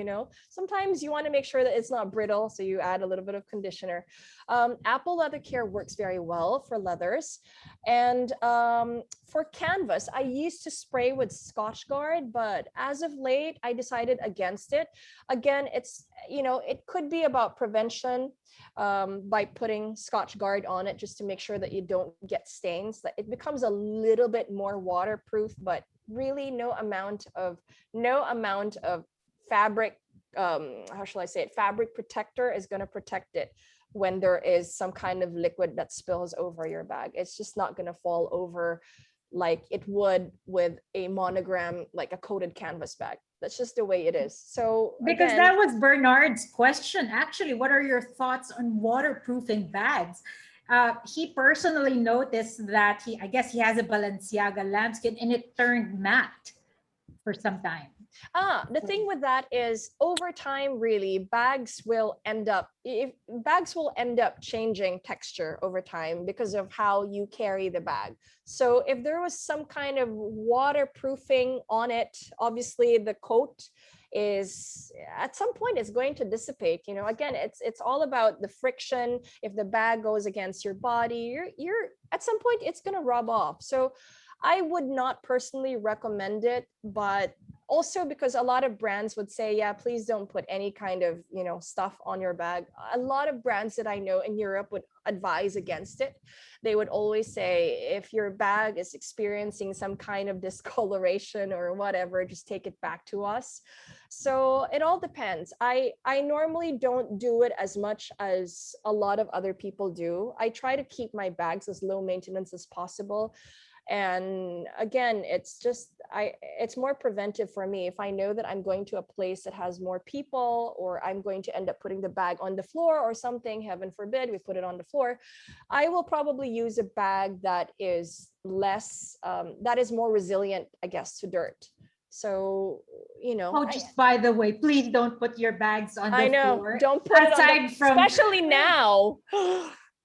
sometimes you want to make sure that it's not brittle, so you add a little bit of conditioner. Apple Leather Care works very well for leathers. And for canvas, I used to spray with Scotch Guard, but as of late, I decided against it. Again, it could be about prevention, by putting Scotch Guard on it just to make sure that you don't get stains. That it becomes a little bit more waterproof, but really no amount of fabric, how shall I say it, fabric protector is going to protect it when there is some kind of liquid that spills over your bag. It's just not going to fall over like it would with a monogram, like a coated canvas bag. That's just the way it is. So Because again, that was Bernard's question. Actually, what are your thoughts on waterproofing bags? He personally noticed that I guess he has a Balenciaga lambskin and it turned matte for some time. the thing with that is over time, really, bags will end up changing texture over time because of how you carry the bag. So if there was some kind of waterproofing on it, obviously the coat is at some point it's going to dissipate. Again, it's all about the friction. If the bag goes against your body, you're at some point it's going to rub off. So I would not personally recommend it, but also because a lot of brands would say, yeah, please don't put any kind of, stuff on your bag. A lot of brands that I know in Europe would advise against it. They would always say, if your bag is experiencing some kind of discoloration or whatever, just take it back to us. So it all depends. I normally don't do it as much as a lot of other people do. I try to keep my bags as low maintenance as possible. And again, it's more preventive for me. If I know that I'm going to a place that has more people, or I'm going to end up putting the bag on the floor or something, heaven forbid we put it on the floor, I will probably use a bag that is more resilient, I guess, to dirt. So, Oh, just by the way, please don't put your bags on I the know, floor. don't put it on Aside from especially now.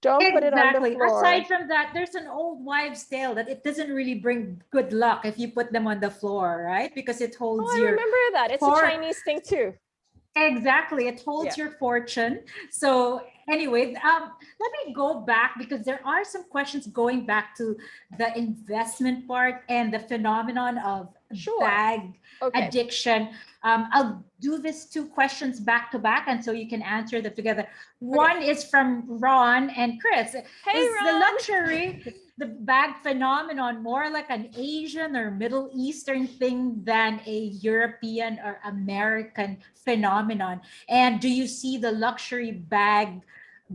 Don't put it on the exactly. floor. Aside from that, there's an old wives' tale that it doesn't really bring good luck if you put them on the floor, right? Because it Oh, holds I your remember that. It's a Chinese thing too. exactly, it holds Yeah. your fortune. So anyway, let me go back because there are some questions going back to the investment part and the phenomenon of Sure. bag Okay. addiction. I'll do these two questions back to back, and so you can answer them together. One is from Ron and Chris. Hey, Is the Ron. luxury, the bag phenomenon, more like an Asian or Middle Eastern thing than a European or American phenomenon? And do you see the luxury bag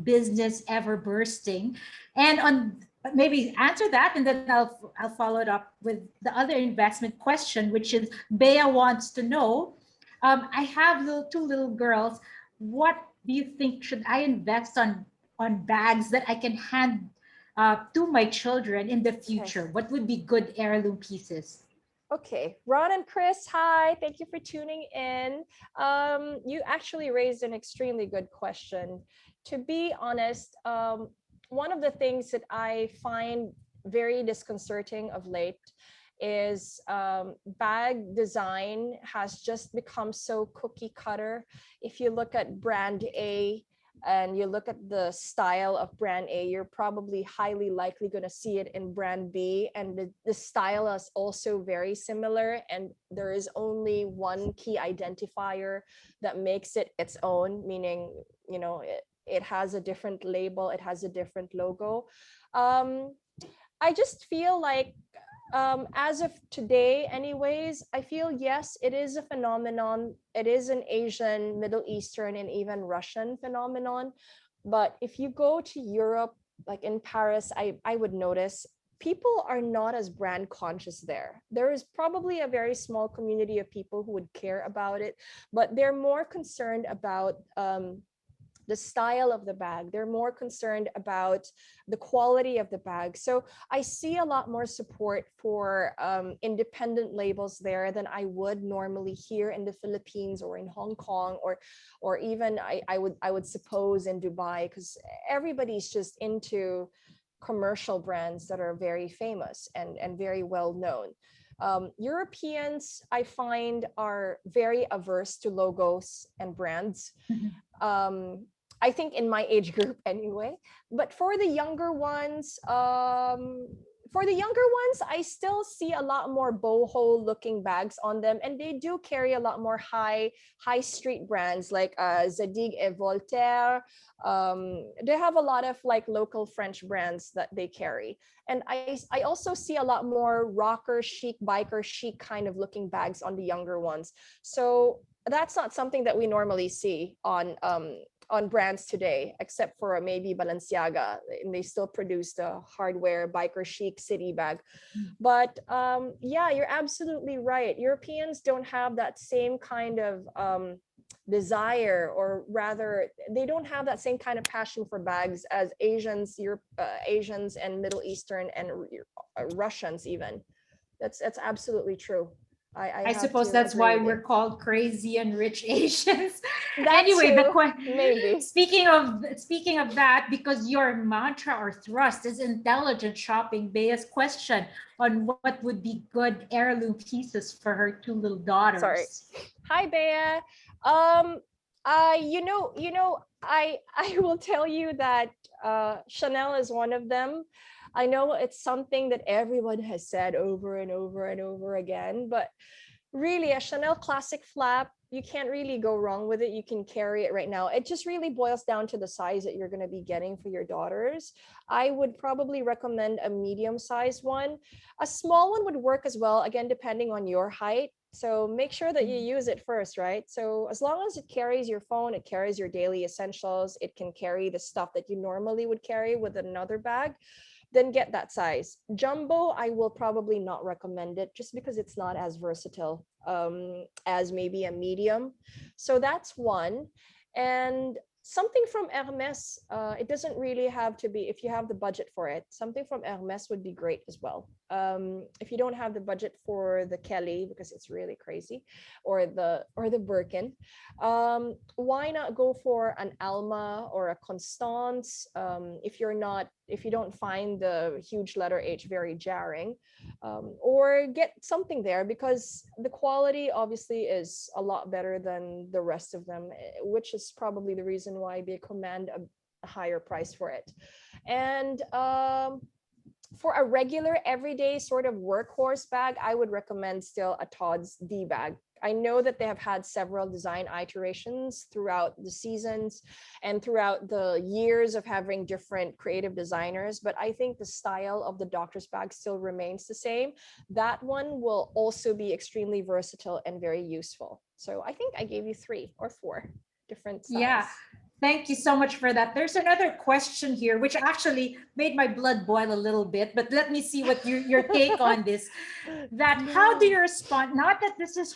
business ever bursting? And on maybe answer that, and then I'll follow it up with the other investment question, which is Bea wants to know. I have two little girls. What do you think should I invest on bags that I can hand to my children in the Okay. future? What would be good heirloom pieces? Okay, Ron and Chris, hi. Thank you for tuning in. You actually raised an extremely good question. To be honest, one of the things that I find very disconcerting of late is bag design has just become so cookie cutter. If you look at brand A, and you look at the style of brand A, you're probably highly likely going to see it in brand B. And the style is also very similar. And there is only one key identifier that makes it its own, meaning, it has a different label, it has a different logo. Um, I just feel like as of today, anyways, I feel yes, it is a phenomenon. It is an Asian, Middle Eastern, and even Russian phenomenon. But if you go to Europe, like in Paris, I would notice people are not as brand conscious there. There is probably a very small community of people who would care about it, but they're more concerned about the style of the bag. They're more concerned about the quality of the bag. So I see a lot more support for independent labels there than I would normally here in the Philippines or in Hong Kong, or even I would suppose in Dubai, because everybody's just into commercial brands that are very famous and very well known. Europeans, I find, are very averse to logos and brands. Mhm. um I think in my age group anyway. But for the younger ones, I still see a lot more boho looking bags on them, and they do carry a lot more high street brands like Zadig et Voltaire. They have a lot of like local French brands that they carry, and I also see a lot more rocker chic, biker chic kind of looking bags on the younger ones. So that's not something that we normally see on brands today, except for maybe Balenciaga, and they still produce the hardware biker chic city bag. But yeah, you're absolutely right. Europeans don't have that same kind of desire, or rather, they don't have that same kind of passion for bags as Asians and Middle Eastern and Russians even. That's absolutely true. I I have suppose to that's agree why with you. we're called crazy and rich Asians. That Anyway, too, maybe. speaking of that, because your mantra or thrust is intelligent shopping, Bea's question on what would be good heirloom pieces for her two little Sorry. daughters. Hi, Bea. I will tell you that Chanel is one of them. I know it's something that everyone has said over and over and over again, but really, a Chanel classic flap, you can't really go wrong with it. You can carry it right now. It just really boils down to the size that you're going to be getting for your daughters. I would probably recommend a medium sized one. A small one would work as well, again, depending on your height. So make sure that you use it first, right? So as long as it carries your phone, it carries your daily essentials, it can carry the stuff that you normally would carry with another bag, then get that size. Jumbo, I will probably not recommend it just because it's not as versatile as maybe a medium. So that's one. And something from Hermes, it doesn't really have to be, if you have the budget for it, something from Hermes would be great as well. If you don't have the budget for the Kelly, because it's really crazy, or the Birkin, why not go for an Alma or a Constance? If you don't find the huge letter H very jarring, or get something there, because the quality obviously is a lot better than the rest of them, which is probably the reason why they command a higher price for it. And for a regular everyday sort of workhorse bag, I would recommend still a Todd's D bag. I know that they have had several design iterations throughout the seasons and throughout the years of having different creative designers, but I think the style of the doctor's bag still remains the same. That one will also be extremely versatile and very useful. So I think I gave you 3 or 4 different Yeah. styles. Thank you so much for that. There's another question here, which actually made my blood boil a little bit, but let me see what your take on this. That how do Yeah. you respond? Not that this is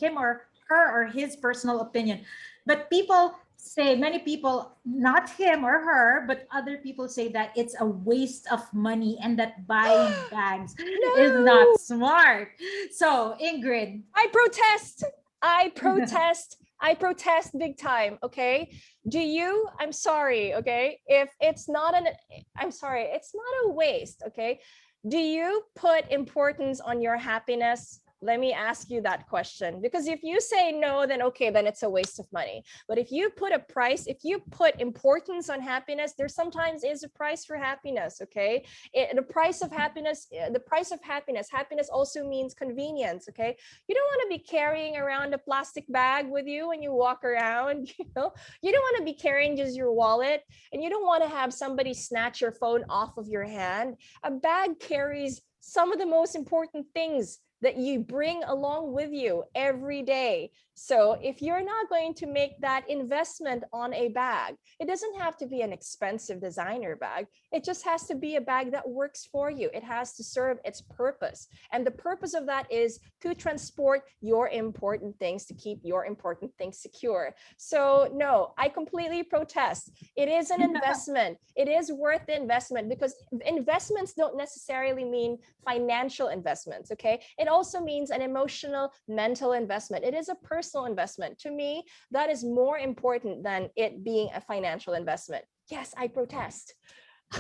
him or her or his personal opinion, but people say, many people, not him or her, but other people say that it's a waste of money and that buying bags is No, not smart. So, Ingrid. I protest. I protest. I protest big time. Okay. Do you? I'm sorry. Okay. If it's not an, I'm sorry, it's not a waste. Okay. Do you put importance on your happiness? Let me ask you that question, because if you say no, then okay, then it's a waste of money. But if you put a price, if you put importance on happiness, there sometimes is a price for happiness. Okay. The price of happiness, the price of happiness, happiness also means convenience. Okay. You don't want to be carrying around a plastic bag with you when you walk around. You don't want to be carrying just your wallet, and you don't want to have somebody snatch your phone off of your hand. A bag carries some of the most important things that you bring along with you every day. So if you're not going to make that investment on a bag, it doesn't have to be an expensive designer bag. It just has to be a bag that works for you. It has to serve its purpose. And the purpose of that is to transport your important things, to keep your important things secure. So no, I completely protest. It is an investment. It is worth the investment, because investments don't necessarily mean financial investments. Okay. It also means an emotional, mental investment. It is a personal investment. To me, that is more important than it being a financial investment. Yes, I protest.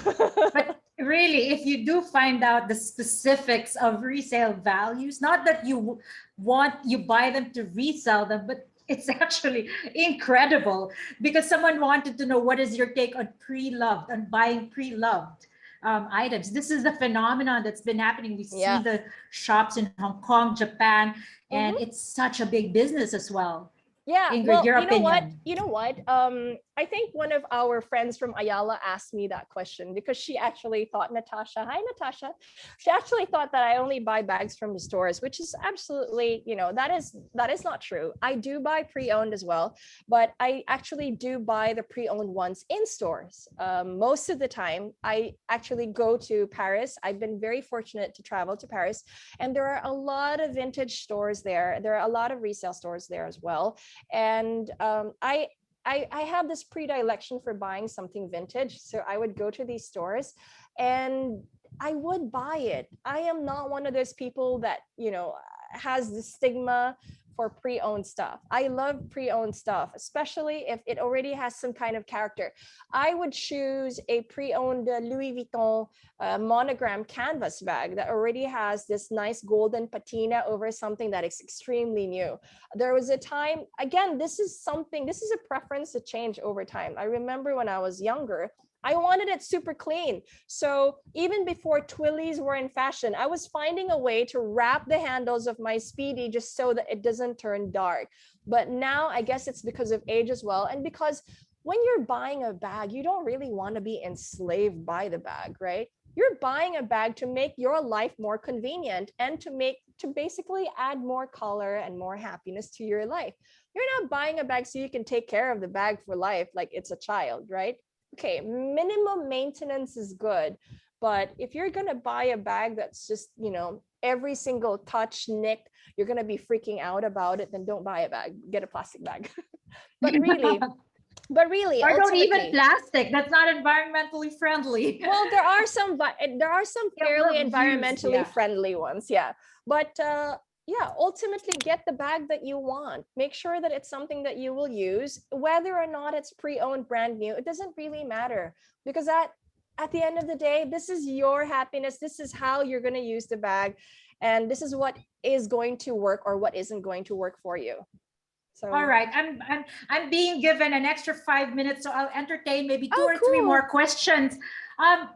But really, if you do find out the specifics of resale values, not that you buy them to resell them, but it's actually incredible, because someone wanted to know what is your take on pre-loved, on buying pre-loved items. This is a phenomenon that's been happening. We see Yeah. the shops in Hong Kong, Japan, and Mhm. it's such a big business as well. Yeah, Ingrid, well, your you know what? opinion. You know what? I think one of our friends from Ayala asked me that question because she actually thought, Natasha, hi Natasha. She actually thought that I only buy bags from the stores, which is absolutely, that is not true. I do buy pre-owned as well, but I actually do buy the pre-owned ones in stores. Most of the time, I actually go to Paris. I've been very fortunate to travel to Paris, and there are a lot of vintage stores there. There are a lot of resale stores there as well, and I have this predilection for buying something vintage. So I would go to these stores and I would buy it. I am not one of those people that, has the stigma for pre-owned stuff. I love pre-owned stuff, especially if it already has some kind of character. I would choose a pre-owned Louis Vuitton monogram canvas bag that already has this nice golden patina over something that is extremely new. There was a time, again, this is a preference to change over time. I remember when I was younger, I wanted it super clean. So even before twillies were in fashion, I was finding a way to wrap the handles of my Speedy just so that it doesn't turn dark. But now I guess it's because of age as well. And because when you're buying a bag, you don't really want to be enslaved by the bag, right? You're buying a bag to make your life more convenient and to basically add more color and more happiness to your life. You're not buying a bag so you can take care of the bag for life like it's a child, right? Okay, minimum maintenance is good, but if you're gonna buy a bag that's just, every single touch nick, you're gonna be freaking out about it, then don't buy a bag. Get a plastic bag. but really, but really, Or don't even ultimately, plastic. That's not environmentally friendly. well, there are some Yeah, fairly well, used, environmentally yeah. friendly ones, yeah. But yeah, ultimately get the bag that you want. Make sure that it's something that you will use, whether or not it's pre-owned, brand new. It doesn't really matter, because at the end of the day, this is your happiness. This is how you're going to use the bag, and this is what is going to work or what isn't going to work for you. All So, right. I'm being given an extra 5 minutes, so I'll entertain maybe two oh, or three more cool. questions.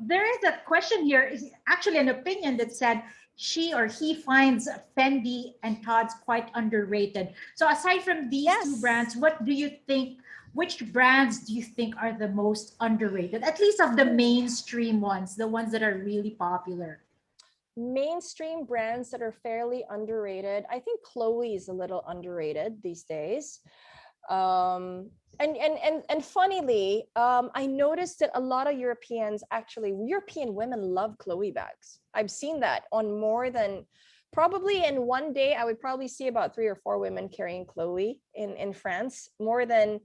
There is a question here, is actually an opinion that said she or he finds Fendi and Todd's quite underrated. So aside from these two Yes. brands, what do you think? Which brands do you think are the most underrated? At least of the Ooh. mainstream ones, the ones that are really popular. Mainstream brands that are fairly underrated. I think Chloe is a little underrated these days. And funnily, I noticed that a lot of European women love Chloe bags. I've seen that on more than, probably in one day I would probably see about 3 or 4 women carrying Chloe in France, more than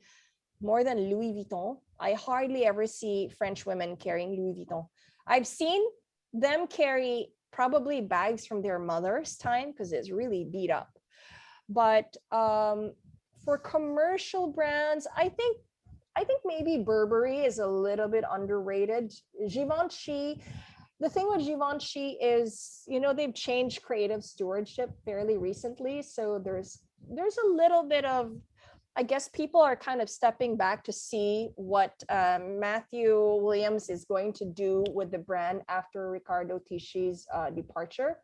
more than Louis Vuitton. I hardly ever see French women carrying Louis Vuitton. I've seen them carry probably bags from their mother's time because it's really beat up. But for commercial brands, I think maybe Burberry is a little bit underrated. Givenchy, the thing with Givenchy is, they've changed creative stewardship fairly recently. So there's a little bit of, I guess people are kind of stepping back to see what Matthew Williams is going to do with the brand after Ricardo Tisci's departure.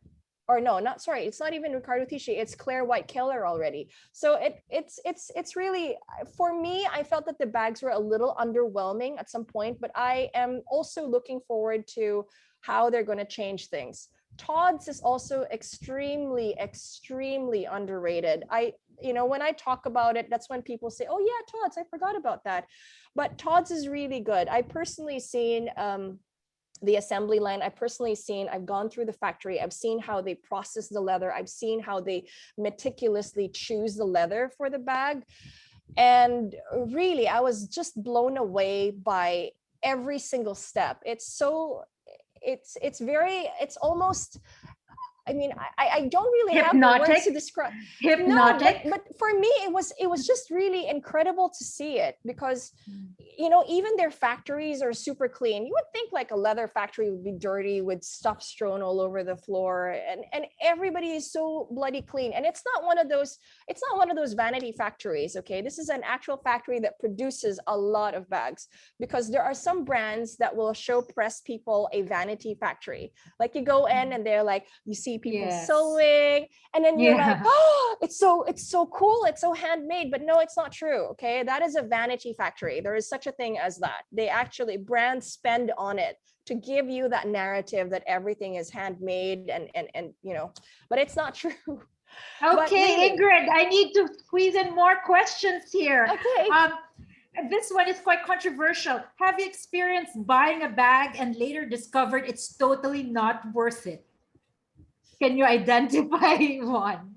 Or no, not sorry, it's not even Ricardo Tisci, it's Claire White Keller already. So it's really, for me, I felt that the bags were a little underwhelming at some point, but I am also looking forward to how they're going to change things. Tod's is also extremely, extremely underrated. When I talk about it, that's when people say, oh yeah, Tod's, I forgot about that. But Tod's is really good. I personally seen the assembly line. I've gone through the factory. I've seen how they process the leather. I've seen how they meticulously choose the leather for the bag. And really, I was just blown away by every single step. It's almost, I don't really have the words to describe. Hypnotic. No, but for me, it was just really incredible to see it because, even their factories are super clean. You would think like a leather factory would be dirty with stuff strewn all over the floor, and everybody is so bloody clean. And it's not one of those vanity factories. Okay, this is an actual factory that produces a lot of bags, because there are some brands that will show press people a vanity factory. Like you go in and they're like, you see people sewing, and then you're like, oh, it's so cool, it's so handmade. But no, it's not true. Okay, that is a vanity factory. There is such a thing as that. They actually, brands spend on it to give you that narrative that everything is handmade and but it's not true. Okay, Ingrid, I need to squeeze in more questions here. Okay. This one is quite controversial. Have you experienced buying a bag and later discovered it's totally not worth it? Can you identify one?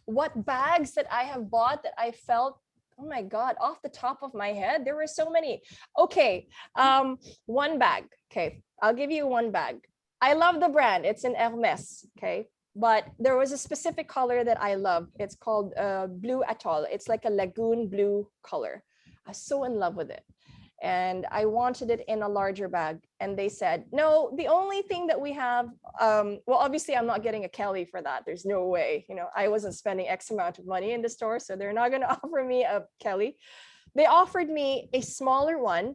What bags that I have bought that I felt, oh my God, off the top of my head, there were so many. Okay. One bag. Okay. I'll give you one bag. I love the brand. It's in Hermes. Okay. But there was a specific color that I love. It's called Blue Atoll. It's like a lagoon blue color. I was so in love with it. And I wanted it in a larger bag. And they said, no, the only thing that we have, well, obviously I'm not getting a Kelly for that. There's no way, I wasn't spending X amount of money in the store. So they're not going to offer me a Kelly. They offered me a smaller one.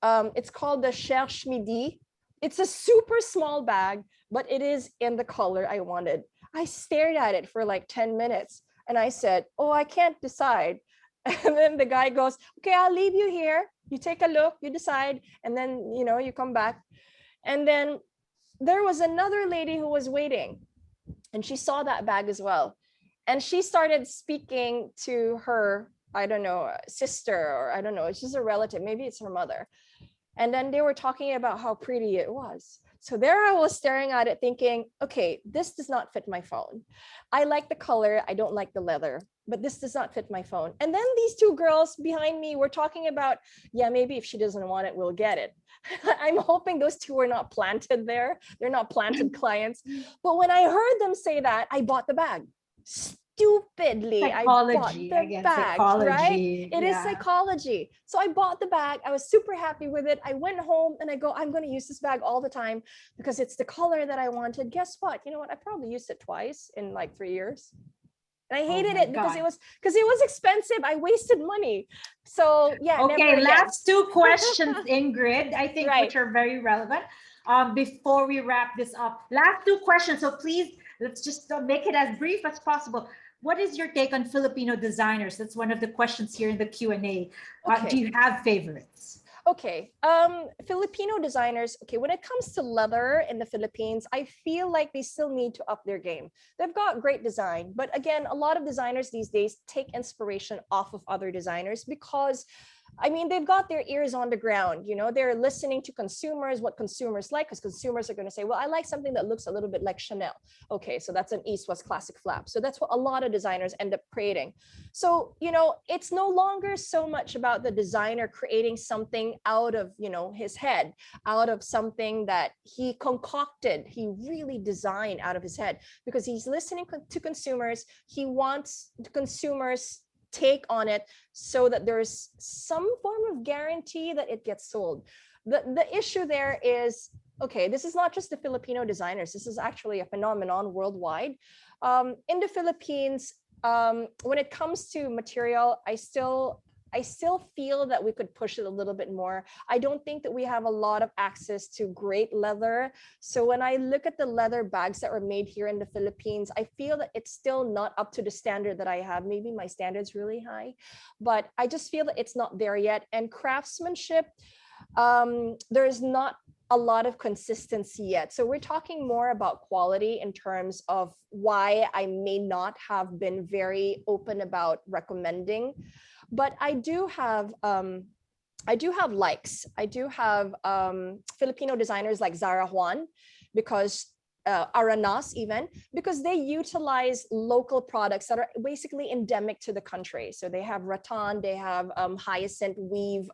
It's called the Cherche Midi. It's a super small bag, but it is in the color I wanted. I stared at it for like 10 minutes and I said, oh, I can't decide. And then the guy goes, okay, I'll leave you here. You take a look, you decide, and then, you come back. And then there was another lady who was waiting, and she saw that bag as well. And she started speaking to her, I don't know, sister, or I don't know, it's just a relative, maybe it's her mother. And then they were talking about how pretty it was. So there I was staring at it thinking, okay, this does not fit my phone. I like the color, I don't like the leather, but this does not fit my phone. And then these two girls behind me were talking about, yeah, maybe if she doesn't want it, we'll get it. I'm hoping those two are not planted there. They're not planted clients. But when I heard them say that, I bought the bag. Stupidly, Psychology, I bought the bag, psychology, right? It is psychology. So I bought the bag. I was super happy with it. I went home and I go, I'm going to use this bag all the time because it's the color that I wanted. Guess what? You know what? I probably used it twice in like 3 years. And I hated it because it was expensive. I wasted money. So yeah. Okay, last two questions, Ingrid, I think, which are very relevant. Before we wrap this up, last two questions. So please, let's just make it as brief as possible. What is your take on Filipino designers? That's one of the questions here in the Q&A. Do you have favorites? Okay, Filipino designers, okay, when it comes to leather in the Philippines, I feel like they still need to up their game. They've got great design, but again, a lot of designers these days take inspiration off of other designers because I mean, they've got their ears on the ground, you know, they're listening to consumers, what consumers like, because consumers are going to say, well, I like something that looks a little bit like Chanel. Okay, so that's an East-West classic flap. So that's what a lot of designers end up creating. So, you know, it's no longer so much about the designer creating something out of, you know, his head, out of something that he concocted, he really designed out of his head, because he's listening to consumers. He wants the consumers take on it so that there's some form of guarantee that it gets sold. The issue there is, okay, this is not just the Filipino designers, this is actually a phenomenon worldwide. In the Philippines, when it comes to material, I still feel that we could push it a little bit more. I don't think that we have a lot of access to great leather. So when I look at the leather bags that were made here in the Philippines, I feel that it's still not up to the standard that I have. Maybe my standard's really high, but I just feel that it's not there yet. And craftsmanship, there is not a lot of consistency yet. So we're talking more about quality in terms of why I may not have been very open about recommending. But I do have likes. I do have Filipino designers like Zara Juan, because Aranas even, because they utilize local products that are basically endemic to the country. So they have rattan, they have hyacinth weave,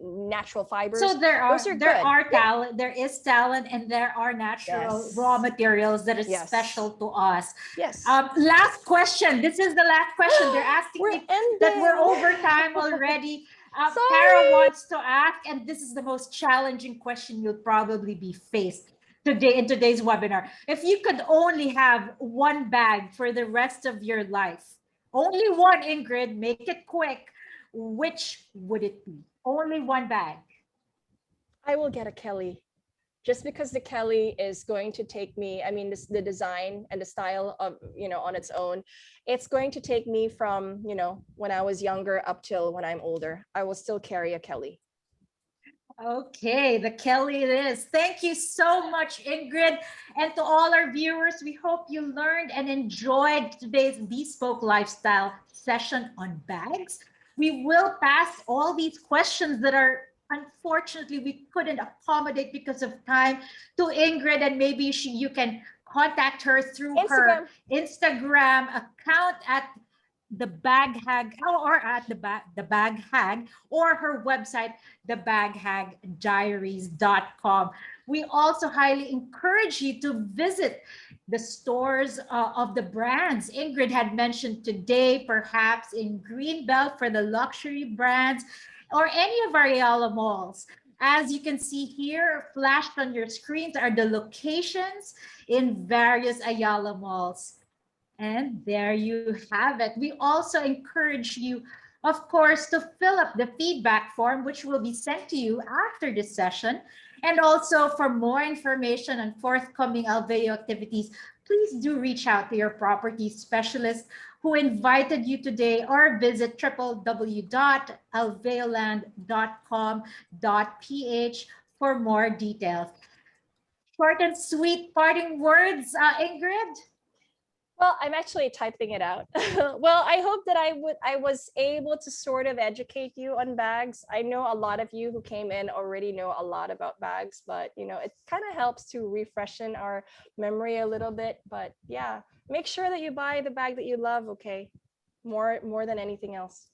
natural fibers. So Those are there good. are talent, there is talent, and there are natural Yes. raw materials that is Yes. special to us. Yes. Last question. This is the last question. They're asking We're me ending. that we're over time already. Sorry. Tara wants to ask, and this is the most challenging question you'll probably be faced today in today's webinar. If you could only have one bag for the rest of your life, only one, Ingrid, make it quick, which would it be? Only one bag. I will get a Kelly, just because the Kelly is going to take me, I mean, the design and the style of, you know, on its own, it's going to take me from, you know, when I was younger up till when I'm older. I will still carry a Kelly. Okay, the Kelly it is. Thank you so much, Ingrid. And to all our viewers, we hope you learned and enjoyed today's Bespoke Lifestyle session on bags. We will pass all these questions that are unfortunately we couldn't accommodate because of time to Ingrid, and maybe you can contact her through her Instagram account at the bag hag, or at the bag hag, or her website thebaghagdiaries.com. We also highly encourage you to visit the stores of the brands Ingrid had mentioned today, perhaps in Greenbelt for the luxury brands, or any of our Ayala malls. As you can see here, flashed on your screens are the locations in various Ayala malls. And there you have it. We also encourage you, of course, to fill up the feedback form, which will be sent to you after this session. And also, for more information on forthcoming Alveo activities, please do reach out to your property specialist who invited you today, or visit www.alveoland.com.ph for more details. Short and sweet parting words, Ingrid? Well, I'm actually typing it out. Well, I hope that I was able to sort of educate you on bags. I know a lot of you who came in already know a lot about bags, but you know, it kind of helps to refreshen our memory a little bit. But yeah, make sure that you buy the bag that you love, okay? More than anything else.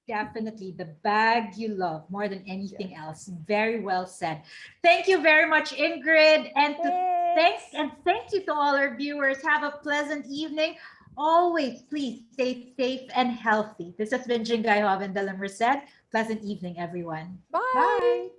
Definitely the bag you love more than anything else. Very well said. Thank you very much, Ingrid. And thank you to all our viewers. Have a pleasant evening. Always, please stay safe and healthy. This has been Jingay Hoven de la Merced. Pleasant evening, everyone. Bye. Bye.